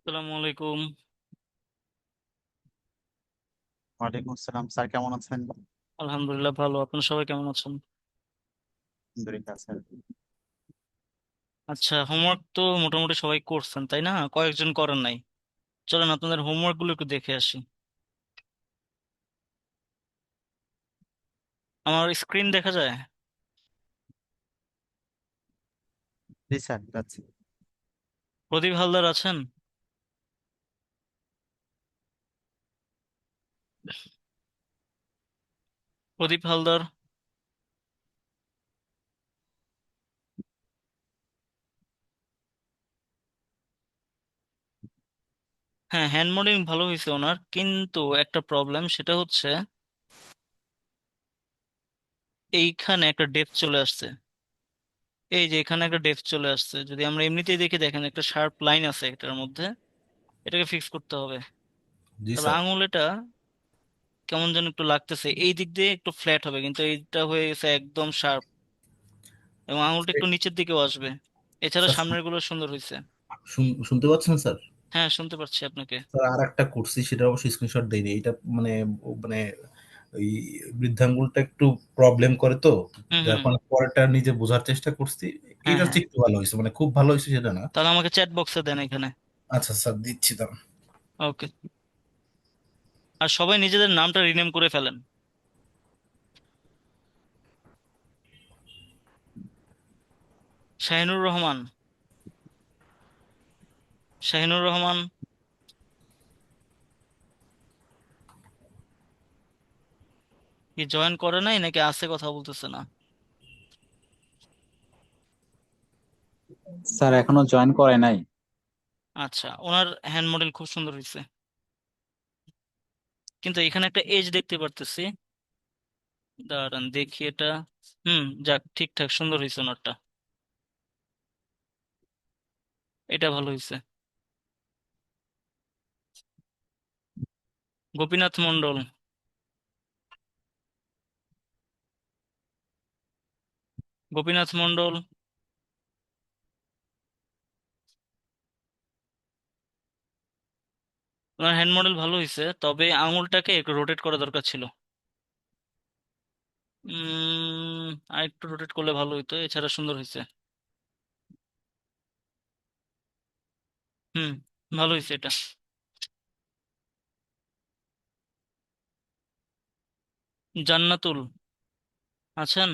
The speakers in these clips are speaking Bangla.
আসসালামু আলাইকুম। ওয়ালাইকুম আসসালাম স্যার, কেমন আছেন? আলহামদুলিল্লাহ ভালো। আপনার সবাই কেমন আছেন? আলহামদুলিল্লাহ স্যার। আচ্ছা, হোমওয়ার্ক তো মোটামুটি সবাই করছেন তাই না? কয়েকজন করেন নাই। চলেন আপনাদের হোমওয়ার্ক গুলো একটু দেখে আসি। আমার স্ক্রিন দেখা যায়? জি স্যার, যাচ্ছি। প্রদীপ হালদার আছেন? প্রদীপ হালদার। হ্যাঁ, হ্যান্ড মোডিং ভালো হয়েছে ওনার, কিন্তু একটা প্রবলেম, সেটা হচ্ছে এইখানে একটা ডেপথ চলে আসছে। এই যে এখানে একটা ডেপথ চলে আসছে, যদি আমরা এমনিতেই দেখে দেখেন একটা শার্প লাইন আছে এটার মধ্যে। এটাকে ফিক্স করতে হবে। জি তবে স্যার। আঙুলেটা কেমন যেন একটু লাগতেছে, এই দিক দিয়ে একটু ফ্ল্যাট হবে, কিন্তু এইটা হয়ে গেছে একদম শার্প, এবং আঙুলটা একটু নিচের দিকেও আসবে। এছাড়া স্যার সামনের গুলো সুন্দর হয়েছে। শুনতে পাচ্ছেন স্যার? হ্যাঁ, শুনতে পাচ্ছি আপনাকে। স্যার আর একটা করছি, সেটা অবশ্যই স্ক্রিনশট দেয়নি এটা। মানে মানে ওই বৃদ্ধাঙ্গুলটা একটু প্রবলেম করে তো, হুম যার হুম। কারণে পরেরটা নিজে বোঝার চেষ্টা করছি। হ্যাঁ এটা হ্যাঁ। হচ্ছে একটু ভালো হয়েছে, মানে খুব ভালো হয়েছে সেটা না। তাহলে আমাকে চ্যাট বক্সে দেন এখানে। আচ্ছা স্যার, দিচ্ছি দাম। ওকে। আর সবাই নিজেদের নামটা রিনেম করে ফেলেন। শাহিনুর রহমান। শাহিনুর রহমান। কি জয়েন করে নাই নাকি আছে, কথা বলতেছে না? স্যার এখনো জয়েন করে নাই। আচ্ছা, ওনার হ্যান্ড মডেল খুব সুন্দর হয়েছে, কিন্তু এখানে একটা এজ দেখতে পারতেছি। দাঁড়ান দেখি এটা। যাক, ঠিকঠাক সুন্দর হয়েছে ওনারটা। এটা ভালো হয়েছে। গোপীনাথ মন্ডল। গোপীনাথ মন্ডল। ওনার হ্যান্ড মডেল ভালো হয়েছে, তবে আঙুলটাকে একটু রোটেট করা দরকার ছিল। আর একটু রোটেট করলে ভালো হতো, এছাড়া সুন্দর হয়েছে। হুম, ভালো হয়েছে এটা। জান্নাতুল আছেন?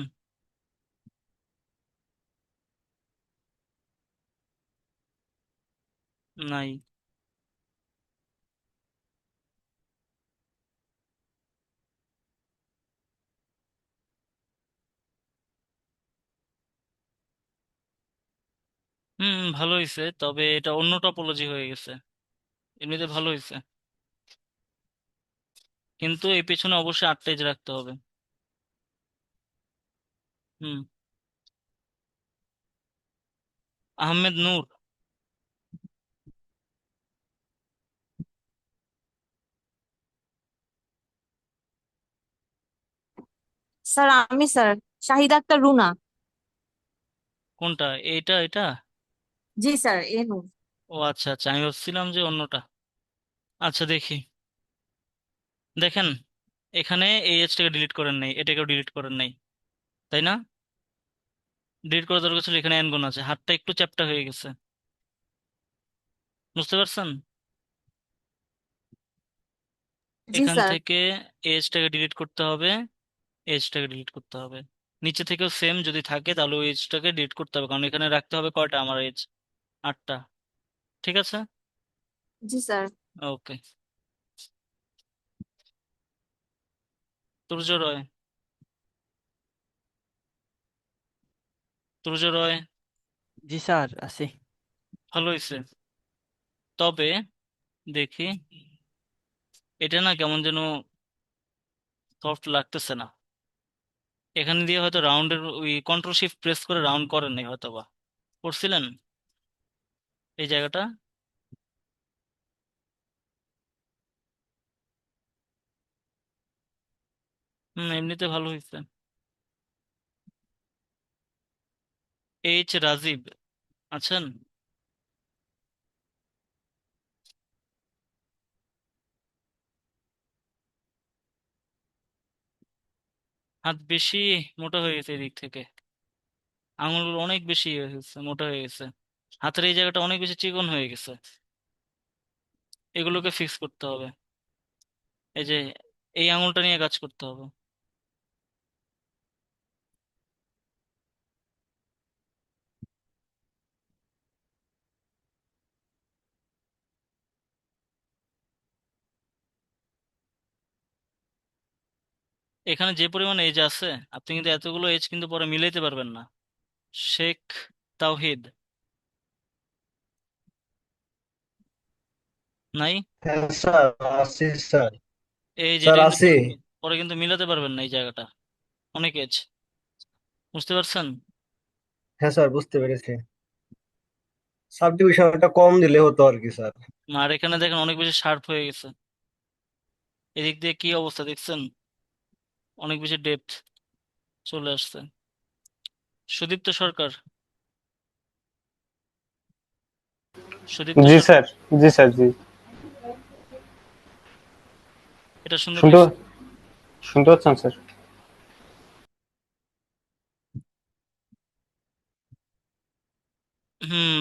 নাই। ভালো হয়েছে, তবে এটা অন্য টপোলজি হয়ে গেছে। এমনিতে ভালো হয়েছে, কিন্তু এই পেছনে অবশ্যই 8 পেজ রাখতে হবে। হুম। আহমেদ নূর। স্যার আমি স্যার শাহিদ আক্তার রুনা। কোনটা? এটা? জি স্যার নূর। ও আচ্ছা আচ্ছা, আমি ভাবছিলাম যে অন্যটা। আচ্ছা দেখি। দেখেন, এখানে এই এজটাকে ডিলিট করেন নাই, এটাকেও ডিলিট করেন নাই, তাই না? ডিলিট করা দরকার ছিল। এখানে এন গুণ আছে, হাতটা একটু চ্যাপ্টা হয়ে গেছে। বুঝতে পারছেন? জি এখান স্যার। থেকে এজটাকে ডিলিট করতে হবে। এজটাকে ডিলিট করতে হবে। নিচে থেকেও সেম যদি থাকে তাহলে ওই এজটাকে ডিলিট করতে হবে, কারণ এখানে রাখতে হবে কয়টা আমার এজ? 8টা। ঠিক আছে। জি স্যার। ওকে। তুর্য রয়। তুর্য রয়। জি স্যার আছি। ভালো হয়েছে, তবে দেখি, এটা না কেমন যেন সফট লাগতেছে না। এখানে দিয়ে হয়তো রাউন্ডের ওই কন্ট্রোল শিফট প্রেস করে রাউন্ড করেন নাই হয়তো, বা করছিলেন এই জায়গাটা। এমনিতে ভালো হয়েছে। এইচ রাজীব আছেন? হাত বেশি মোটা হয়ে গেছে এদিক থেকে, আঙুলগুলো অনেক বেশি ইয়ে হয়ে গেছে, মোটা হয়ে গেছে, হাতের এই জায়গাটা অনেক বেশি চিকন হয়ে গেছে। এগুলোকে ফিক্স করতে হবে। এই যে এই আঙুলটা নিয়ে কাজ করতে হবে। এখানে যে পরিমাণ এজ আছে, আপনি কিন্তু এতগুলো এজ কিন্তু পরে মিলাইতে পারবেন না। শেখ তাওহিদ নাই? হ্যাঁ স্যার, আছি স্যার। এই যে স্যার এটা কিন্তু আছি। পরে পরে কিন্তু মিলাতে পারবেন না এই জায়গাটা, অনেক এজ। বুঝতে পারছেন? হ্যাঁ স্যার, বুঝতে পেরেছি। সাব ডিভিশনটা কম দিলে হতো আর কি স্যার। আর এখানে দেখেন অনেক বেশি শার্প হয়ে গেছে। এদিক দিয়ে কি অবস্থা দেখছেন? অনেক বেশি ডেপথ চলে আসছে। সুদীপ্ত সরকার, সুদীপ্ত জি সরকার, স্যার, জি স্যার, জি। এটা সুন্দর শুনতে হয়েছে। শুনতে পাচ্ছেন স্যার?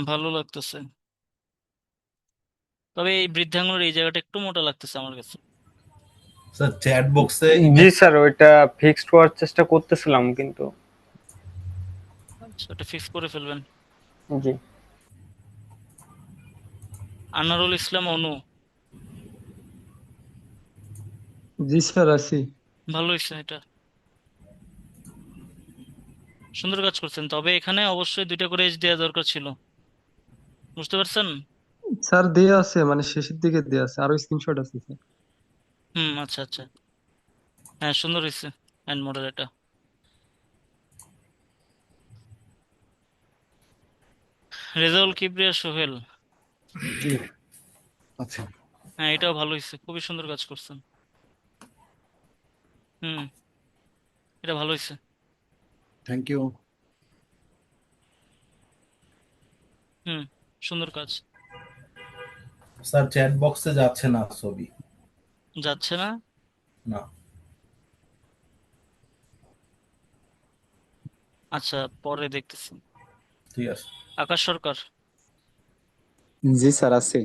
ভালো লাগতেছে, তবে এই বৃদ্ধাঙ্গুলের এই জায়গাটা একটু মোটা লাগতেছে আমার কাছে। স্যার চ্যাট বক্সে জি ইমেজ স্যার, ওইটা ফিক্সড করার চেষ্টা করতেছিলাম কিন্তু। আচ্ছা, ওটা ফিক্স করে ফেলবেন। জি। আনারুল ইসলাম অনু, জি স্যার আছি। ভালো হয়েছে এটা, সুন্দর কাজ করছেন। তবে এখানে অবশ্যই 2টা করে এজ দেওয়া দরকার ছিল। বুঝতে পারছেন? স্যার দেয়া আছে, মানে শেষের দিকে দেয়া আছে, আরো স্ক্রিনশট আছে স্যার। আচ্ছা আচ্ছা। হ্যাঁ, সুন্দর হয়েছে হ্যান্ড মডেল এটা। রেজাউল কিবরিয়া সোহেল, জি, আচ্ছা, হ্যাঁ এটাও ভালো হয়েছে, খুবই সুন্দর কাজ করছেন। হুম, এটা ভালো হয়েছে। Thank you. হুম, সুন্দর কাজ। স্যার চ্যাট বক্সে যাচ্ছে না ছবি। যাচ্ছে না? না। আচ্ছা, পরে দেখতেছি। ঠিক আছে। আকাশ সরকার, জি স্যার আছি।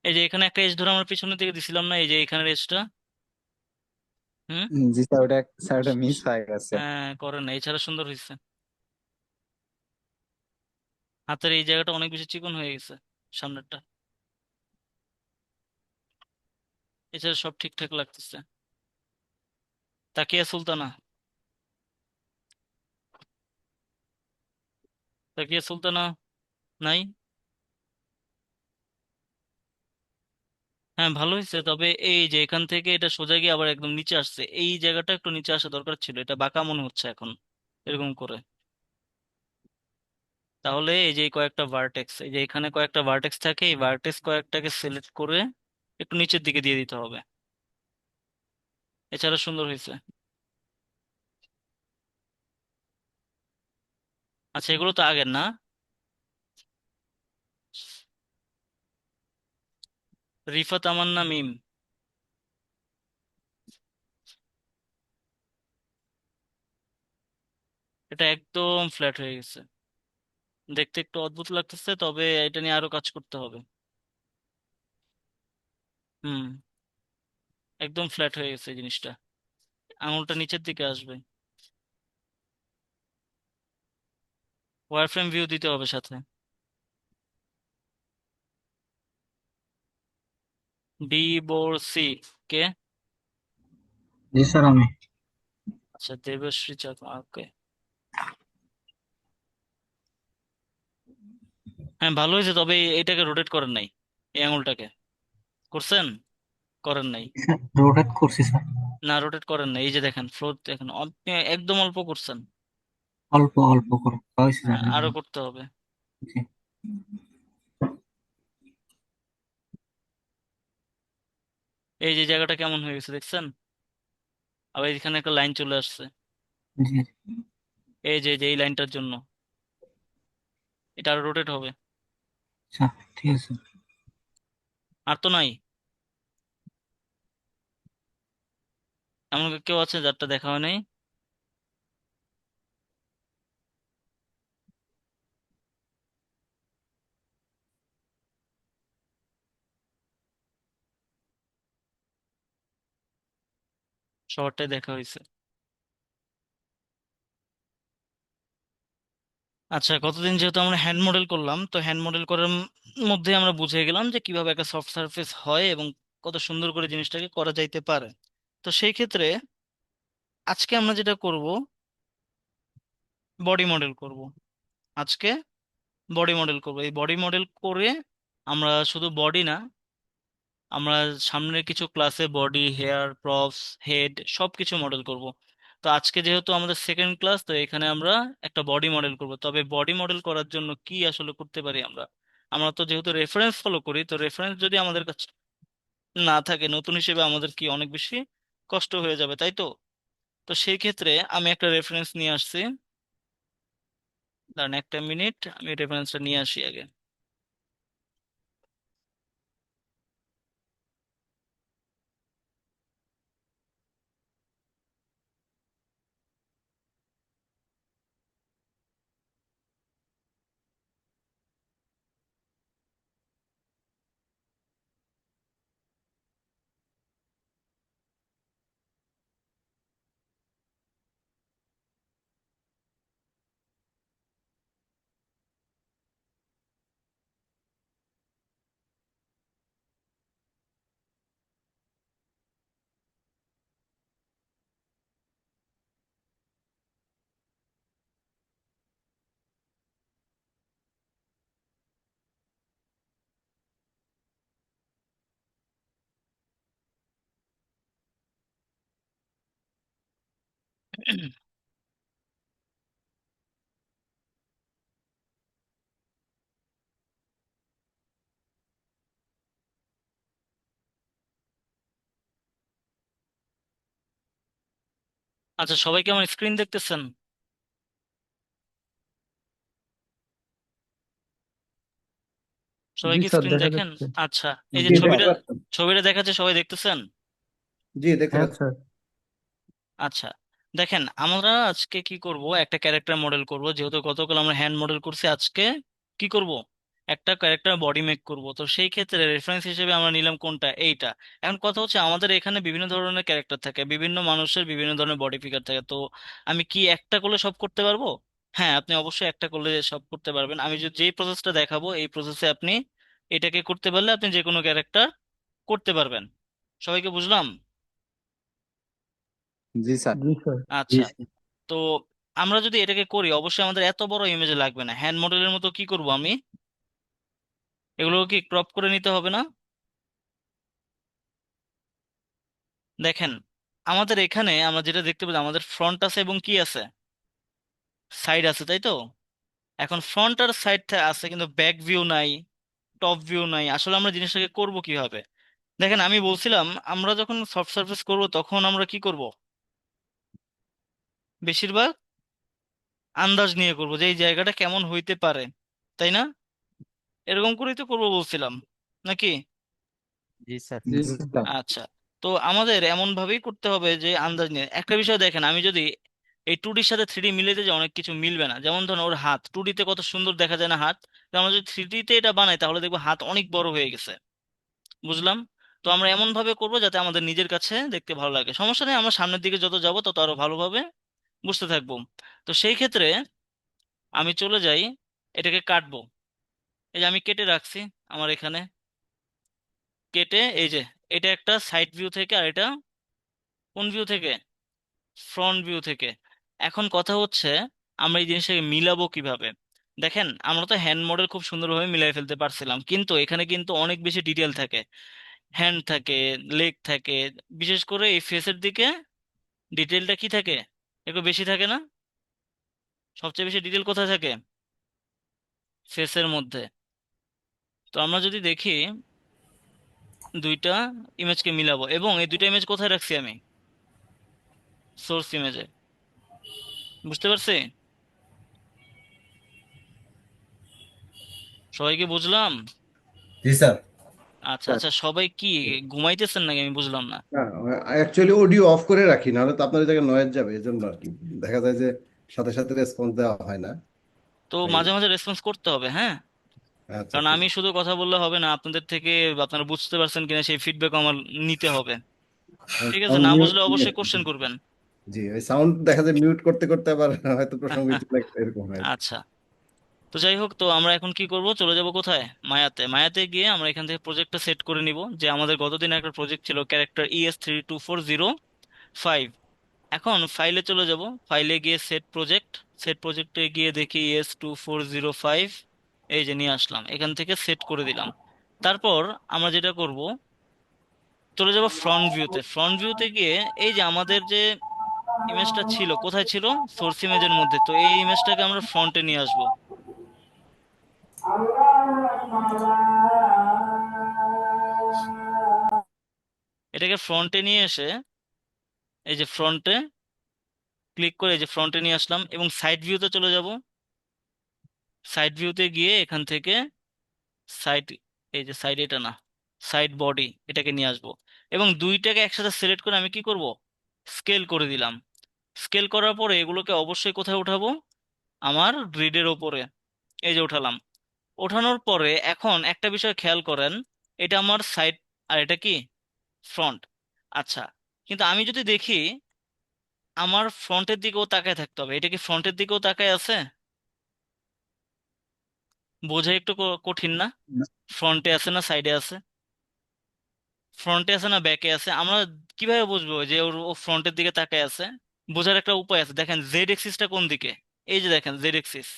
এই যে এখানে একটা এজ ধরে আমার পিছনের দিকে দিছিলাম না, এই যে এখানের এজটা। হুম। জি স্যার ওটা মিস হয়ে গেছে। হ্যাঁ, করেন না, এছাড়া সুন্দর হয়েছে। হাতের এই জায়গাটা অনেক বেশি চিকন হয়ে গেছে, সামনেরটা। এছাড়া সব ঠিকঠাক লাগতেছে। তাকিয়া সুলতানা, তাকিয়া সুলতানা নাই? হ্যাঁ, ভালো হয়েছে। তবে এই যে এখান থেকে এটা সোজা গিয়ে আবার একদম নিচে আসছে, এই জায়গাটা একটু নিচে আসা দরকার ছিল, এটা বাঁকা মনে হচ্ছে এখন এরকম করে। তাহলে এই যে কয়েকটা ভার্টেক্স, এই যে এখানে কয়েকটা ভার্টেক্স থাকে, এই ভার্টেক্স কয়েকটাকে সিলেক্ট করে একটু নিচের দিকে দিয়ে দিতে হবে। এছাড়া সুন্দর হয়েছে। আচ্ছা, এগুলো তো আগের না? রিফা তামান্না মিম, এটা একদম ফ্ল্যাট হয়ে গেছে, দেখতে একটু অদ্ভুত লাগতেছে, তবে এটা নিয়ে আরো কাজ করতে হবে। হুম, একদম ফ্ল্যাট হয়ে গেছে এই জিনিসটা, আঙুলটা নিচের দিকে আসবে। ওয়ারফ্রেম ভিউ দিতে হবে সাথে। D bore C K? জি স্যার আমি। আচ্ছা, দেবশ্রী চাকমা, ওকে। হ্যাঁ, ভালো হয়েছে। তবে এটাকে রোটেট করেন নাই, এই আঙুলটাকে করছেন? করেন নাই? রোটেট করছি স্যার। না, রোটেট করেন নাই। এই যে দেখেন ফ্লো দেখেন, আপনি একদম অল্প করছেন। অল্প অল্প করে হয়েছে স্যার। হ্যাঁ, আরো করতে হবে। জি। এই যে জায়গাটা কেমন হয়ে গেছে দেখছেন? আবার এখানে একটা লাইন চলে আসছে, জি। এই যে এই লাইনটার জন্য এটা আরো রোটেট হবে। আচ্ছা, ঠিক আছে। আর তো নাই, এমন কেউ আছে যারটা দেখা হয় নাই? সবারটাই দেখা হয়েছে। আচ্ছা, গতদিন যেহেতু আমরা হ্যান্ড মডেল করলাম, তো হ্যান্ড মডেল করার মধ্যে আমরা বুঝে গেলাম যে কিভাবে একটা সফট সারফেস হয় এবং কত সুন্দর করে জিনিসটাকে করা যাইতে পারে। তো সেই ক্ষেত্রে আজকে আমরা যেটা করব, বডি মডেল করব। আজকে বডি মডেল করব। এই বডি মডেল করে আমরা শুধু বডি না, আমরা সামনের কিছু ক্লাসে বডি, হেয়ার, প্রপস, হেড সবকিছু মডেল করব। তো আজকে যেহেতু আমাদের সেকেন্ড ক্লাস, তো এখানে আমরা একটা বডি মডেল করব। তবে বডি মডেল করার জন্য কি আসলে করতে পারি আমরা? আমরা তো যেহেতু রেফারেন্স ফলো করি, তো রেফারেন্স যদি আমাদের কাছে না থাকে, নতুন হিসেবে আমাদের কি অনেক বেশি কষ্ট হয়ে যাবে, তাই তো? তো সেই ক্ষেত্রে আমি একটা রেফারেন্স নিয়ে আসছি। দাঁড়ান একটা মিনিট, আমি রেফারেন্সটা নিয়ে আসি আগে। আচ্ছা, সবাই কি আমার স্ক্রিন দেখতেছেন? সবাই জি কি স্যার স্ক্রিন দেখা দেখেন? যাচ্ছে। আচ্ছা, এই যে জি ছবিটা, দেখতে পাচ্ছেন। ছবিটা দেখাচ্ছে, সবাই দেখতেছেন? জি দেখতে হ্যাঁ পাচ্ছেন। স্যার। আচ্ছা, দেখেন আমরা আজকে কি করব, একটা ক্যারেক্টার মডেল করব। যেহেতু গতকাল আমরা হ্যান্ড মডেল করছি, আজকে কি করব, একটা ক্যারেক্টার বডি মেক করব। তো সেই ক্ষেত্রে রেফারেন্স হিসেবে আমরা নিলাম কোনটা, এইটা। এখন কথা হচ্ছে আমাদের এখানে বিভিন্ন ধরনের ক্যারেক্টার থাকে, বিভিন্ন মানুষের বিভিন্ন ধরনের বডি ফিগার থাকে। তো আমি কি একটা করলে সব করতে পারবো? হ্যাঁ, আপনি অবশ্যই একটা করলে সব করতে পারবেন। আমি যেই প্রসেসটা দেখাবো, এই প্রসেসে আপনি এটাকে করতে পারলে আপনি যে কোনো ক্যারেক্টার করতে পারবেন। সবাইকে বুঝলাম? জি স্যার। জি স্যার। জি আচ্ছা, স্যার। তো আমরা যদি এটাকে করি, অবশ্যই আমাদের এত বড় ইমেজে লাগবে না। হ্যান্ড মডেলের মতো কি করব আমি, এগুলো কি ক্রপ করে নিতে হবে না? দেখেন, আমাদের এখানে আমরা যেটা দেখতে পাচ্ছি, আমাদের ফ্রন্ট আছে এবং কি আছে, সাইড আছে, তাই তো? এখন ফ্রন্ট আর সাইড আছে, কিন্তু ব্যাক ভিউ নাই, টপ ভিউ নাই। আসলে আমরা জিনিসটাকে করব কিভাবে? দেখেন, আমি বলছিলাম আমরা যখন সফট সার্ফেস করব তখন আমরা কি করব, বেশিরভাগ আন্দাজ নিয়ে করব যে এই জায়গাটা কেমন হইতে পারে, তাই না? এরকম করেই তো করবো বলছিলাম, নাকি? জি স্যার। জি জি স্যার। স্যার। আচ্ছা, তো আমাদের এমন ভাবেই করতে হবে যে আন্দাজ নিয়ে। একটা বিষয় দেখেন, আমি যদি এই 2D সাথে 3D মিলাতে যে অনেক কিছু মিলবে না। যেমন ধরুন ওর হাত 2D তে কত সুন্দর দেখা যায় না হাত, তো আমরা যদি 3D তে এটা বানাই তাহলে দেখবো হাত অনেক বড় হয়ে গেছে। বুঝলাম? তো আমরা এমন ভাবে করবো যাতে আমাদের নিজের কাছে দেখতে ভালো লাগে। সমস্যা নেই, আমরা সামনের দিকে যত যাব তত আরো ভালোভাবে বুঝতে থাকবো। তো সেই ক্ষেত্রে আমি চলে যাই, এটাকে কাটবো। এই যে আমি কেটে রাখছি আমার এখানে, কেটে এই যে, এটা একটা সাইড ভিউ থেকে, আর এটা কোন ভিউ থেকে, ফ্রন্ট ভিউ থেকে। এখন কথা হচ্ছে আমরা এই জিনিসটাকে মিলাবো কিভাবে? দেখেন, আমরা তো হ্যান্ড মডেল খুব সুন্দরভাবে মিলাই ফেলতে পারছিলাম, কিন্তু এখানে কিন্তু অনেক বেশি ডিটেল থাকে। হ্যান্ড থাকে, লেগ থাকে, বিশেষ করে এই ফেসের দিকে ডিটেলটা কি থাকে, একটু বেশি থাকে না? সবচেয়ে বেশি ডিটেল কোথায় থাকে? ফেসের মধ্যে। তো আমরা যদি দেখি, দুইটা ইমেজকে মিলাবো, এবং এই দুইটা ইমেজ কোথায় রাখছি আমি, সোর্স ইমেজে। বুঝতে পারছি? সবাইকে বুঝলাম? জি স্যার। আচ্ছা আচ্ছা, সবাই কি ঘুমাইতেছেন নাকি আমি বুঝলাম না। না অ্যাকচুয়ালি অডিও অফ করে রাখি, নাহলে তো আপনার ওই জায়গায় নয়েজ যাবে, এই জন্য আর কি। দেখা যায় যে সাথে সাথে রেসপন্স দেওয়া হয় না। তো এই মাঝে মাঝে রেসপন্স করতে হবে, হ্যাঁ। আচ্ছা কারণ ঠিক আমি আছে। শুধু কথা বললে হবে না, আপনাদের থেকে আপনারা বুঝতে পারছেন কিনা সেই ফিডব্যাক আমার নিতে হবে। ঠিক আছে, সাউন্ড না মিউট, বুঝলে অবশ্যই কোশ্চেন করবেন। জি ওই সাউন্ড দেখা যায় মিউট করতে করতে আবার হয়তো প্রসঙ্গ চলে গেছে, এরকম হয় আর কি। আচ্ছা, তো যাই হোক, তো আমরা এখন কি করব, চলে যাব কোথায়, মায়াতে। মায়াতে গিয়ে আমরা এখান থেকে প্রজেক্টটা সেট করে নিব, যে আমাদের গতদিন একটা প্রজেক্ট ছিল ক্যারেক্টার ES32405। এখন ফাইলে চলে যাব, ফাইলে গিয়ে সেট প্রজেক্ট, সেট প্রজেক্টে গিয়ে দেখি ES2405, এই যে নিয়ে আসলাম, এখান থেকে সেট করে দিলাম। তারপর আমরা যেটা করব, চলে যাব ফ্রন্ট ভিউতে। ফ্রন্ট ভিউতে গিয়ে এই যে আমাদের যে ইমেজটা ছিল, কোথায় ছিল, সোর্স ইমেজের মধ্যে, তো এই ইমেজটাকে আমরা ফ্রন্টে নিয়ে আসব। এটাকে ফ্রন্টে নিয়ে এসে এই যে ফ্রন্টে ক্লিক করে এই যে ফ্রন্টে নিয়ে আসলাম, এবং সাইড ভিউতে চলে যাব। সাইড ভিউতে গিয়ে এখান থেকে সাইড, এই যে সাইড, এটা না, সাইড বডি, এটাকে নিয়ে আসবো। এবং দুইটাকে একসাথে সিলেক্ট করে আমি কি করব, স্কেল করে দিলাম। স্কেল করার পরে এগুলোকে অবশ্যই কোথায় উঠাবো, আমার গ্রিডের ওপরে, এই যে উঠালাম। ওঠানোর পরে এখন একটা বিষয় খেয়াল করেন, এটা আমার সাইড আর এটা কি ফ্রন্ট। আচ্ছা, কিন্তু আমি যদি দেখি আমার ফ্রন্টের দিকেও তাকায় থাকতে হবে, এটা কি ফ্রন্টের দিকেও তাকায় আছে? বোঝা একটু কঠিন না? ফ্রন্টে আছে না সাইডে আছে, ফ্রন্টে আছে না ব্যাকে আছে, আমরা কিভাবে বুঝবো যে ও ফ্রন্টের দিকে তাকায় আছে? বোঝার একটা উপায় আছে, দেখেন জেড এক্সিসটা কোন দিকে, এই যে দেখেন জেড এক্সিস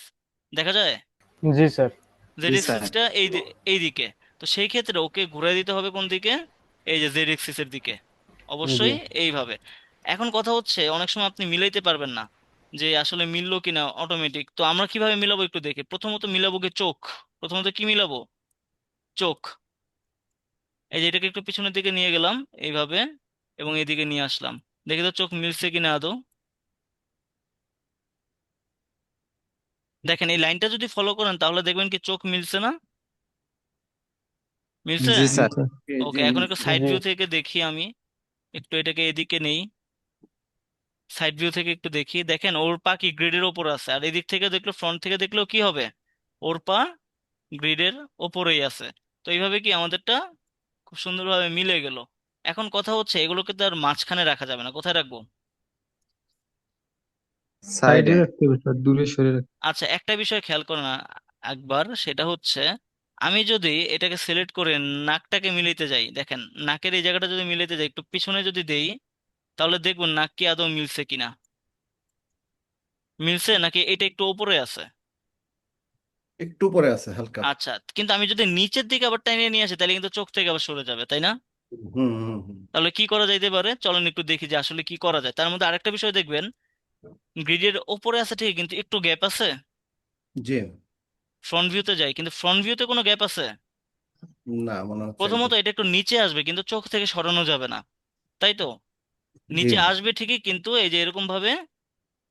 দেখা যায়, জি স্যার। জেড জি স্যার। এক্সিসটা এই দিকে। তো সেই ক্ষেত্রে ওকে ঘুরাই দিতে হবে কোন দিকে, এই যে জেড এক্সিসের দিকে, জি অবশ্যই এইভাবে। এখন কথা হচ্ছে অনেক সময় আপনি মিলাইতে পারবেন না যে আসলে মিললো কিনা অটোমেটিক, তো আমরা কিভাবে মিলাবো একটু দেখি। প্রথমত মিলাবো কি চোখ, প্রথমত কি মিলাবো, চোখ। এই যে এটাকে একটু পিছনের দিকে নিয়ে গেলাম এইভাবে, এবং এদিকে নিয়ে আসলাম, দেখি তো চোখ মিলছে কিনা আদৌ। দেখেন এই লাইনটা যদি ফলো করেন তাহলে দেখবেন কি চোখ মিলছে না, মিলছে। জি জি স্যার। স্যার। ওকে, এখন একটু সাইড জি ভিউ থেকে দেখি আমি, একটু এটাকে এদিকে নেই, সাইড ভিউ থেকে একটু দেখি, দেখেন ওর পা কি গ্রিডের ওপর আছে, আর এদিক থেকে দেখলো, ফ্রন্ট থেকে দেখলেও কি হবে, ওর পা গ্রিডের ওপরেই আছে। তো এইভাবে কি আমাদেরটা খুব সুন্দরভাবে মিলে গেল। এখন কথা হচ্ছে এগুলোকে তো আর মাঝখানে রাখা যাবে না, কোথায় রাখবো? সাইডে সাইডে। রাখতে হবে স্যার, দূরে সরে রাখতে। আচ্ছা, একটা বিষয় খেয়াল করো না একবার, সেটা হচ্ছে আমি যদি এটাকে সিলেক্ট করে নাকটাকে মিলাতে যাই, দেখেন নাকের এই জায়গাটা যদি মিলাতে যাই, একটু পিছনে যদি দেই, তাহলে দেখবো নাক কি আদৌ মিলছে কিনা, মিলছে নাকি এটা একটু উপরে আছে। একটু পরে আছে হালকা। আচ্ছা, কিন্তু আমি যদি নিচের দিকে আবার টাইনিয়ে নিয়ে আসি তাহলে কিন্তু চোখ থেকে আবার সরে যাবে, তাই না? হুম হুম হুম। তাহলে কি করা যাইতে পারে, চলেন একটু দেখি যে আসলে কি করা যায়। তার মধ্যে আরেকটা বিষয় দেখবেন, গ্রিডের ওপরে আছে ঠিক, কিন্তু একটু গ্যাপ আছে। জি। ফ্রন্ট ভিউতে যাই, কিন্তু ফ্রন্ট ভিউতে কোনো গ্যাপ আছে? না মনে হচ্ছে প্রথমত একদম। এটা একটু নিচে আসবে, কিন্তু চোখ থেকে সরানো যাবে না, তাই তো? জি। নিচে আসবে ঠিকই, কিন্তু এই যে এরকম ভাবে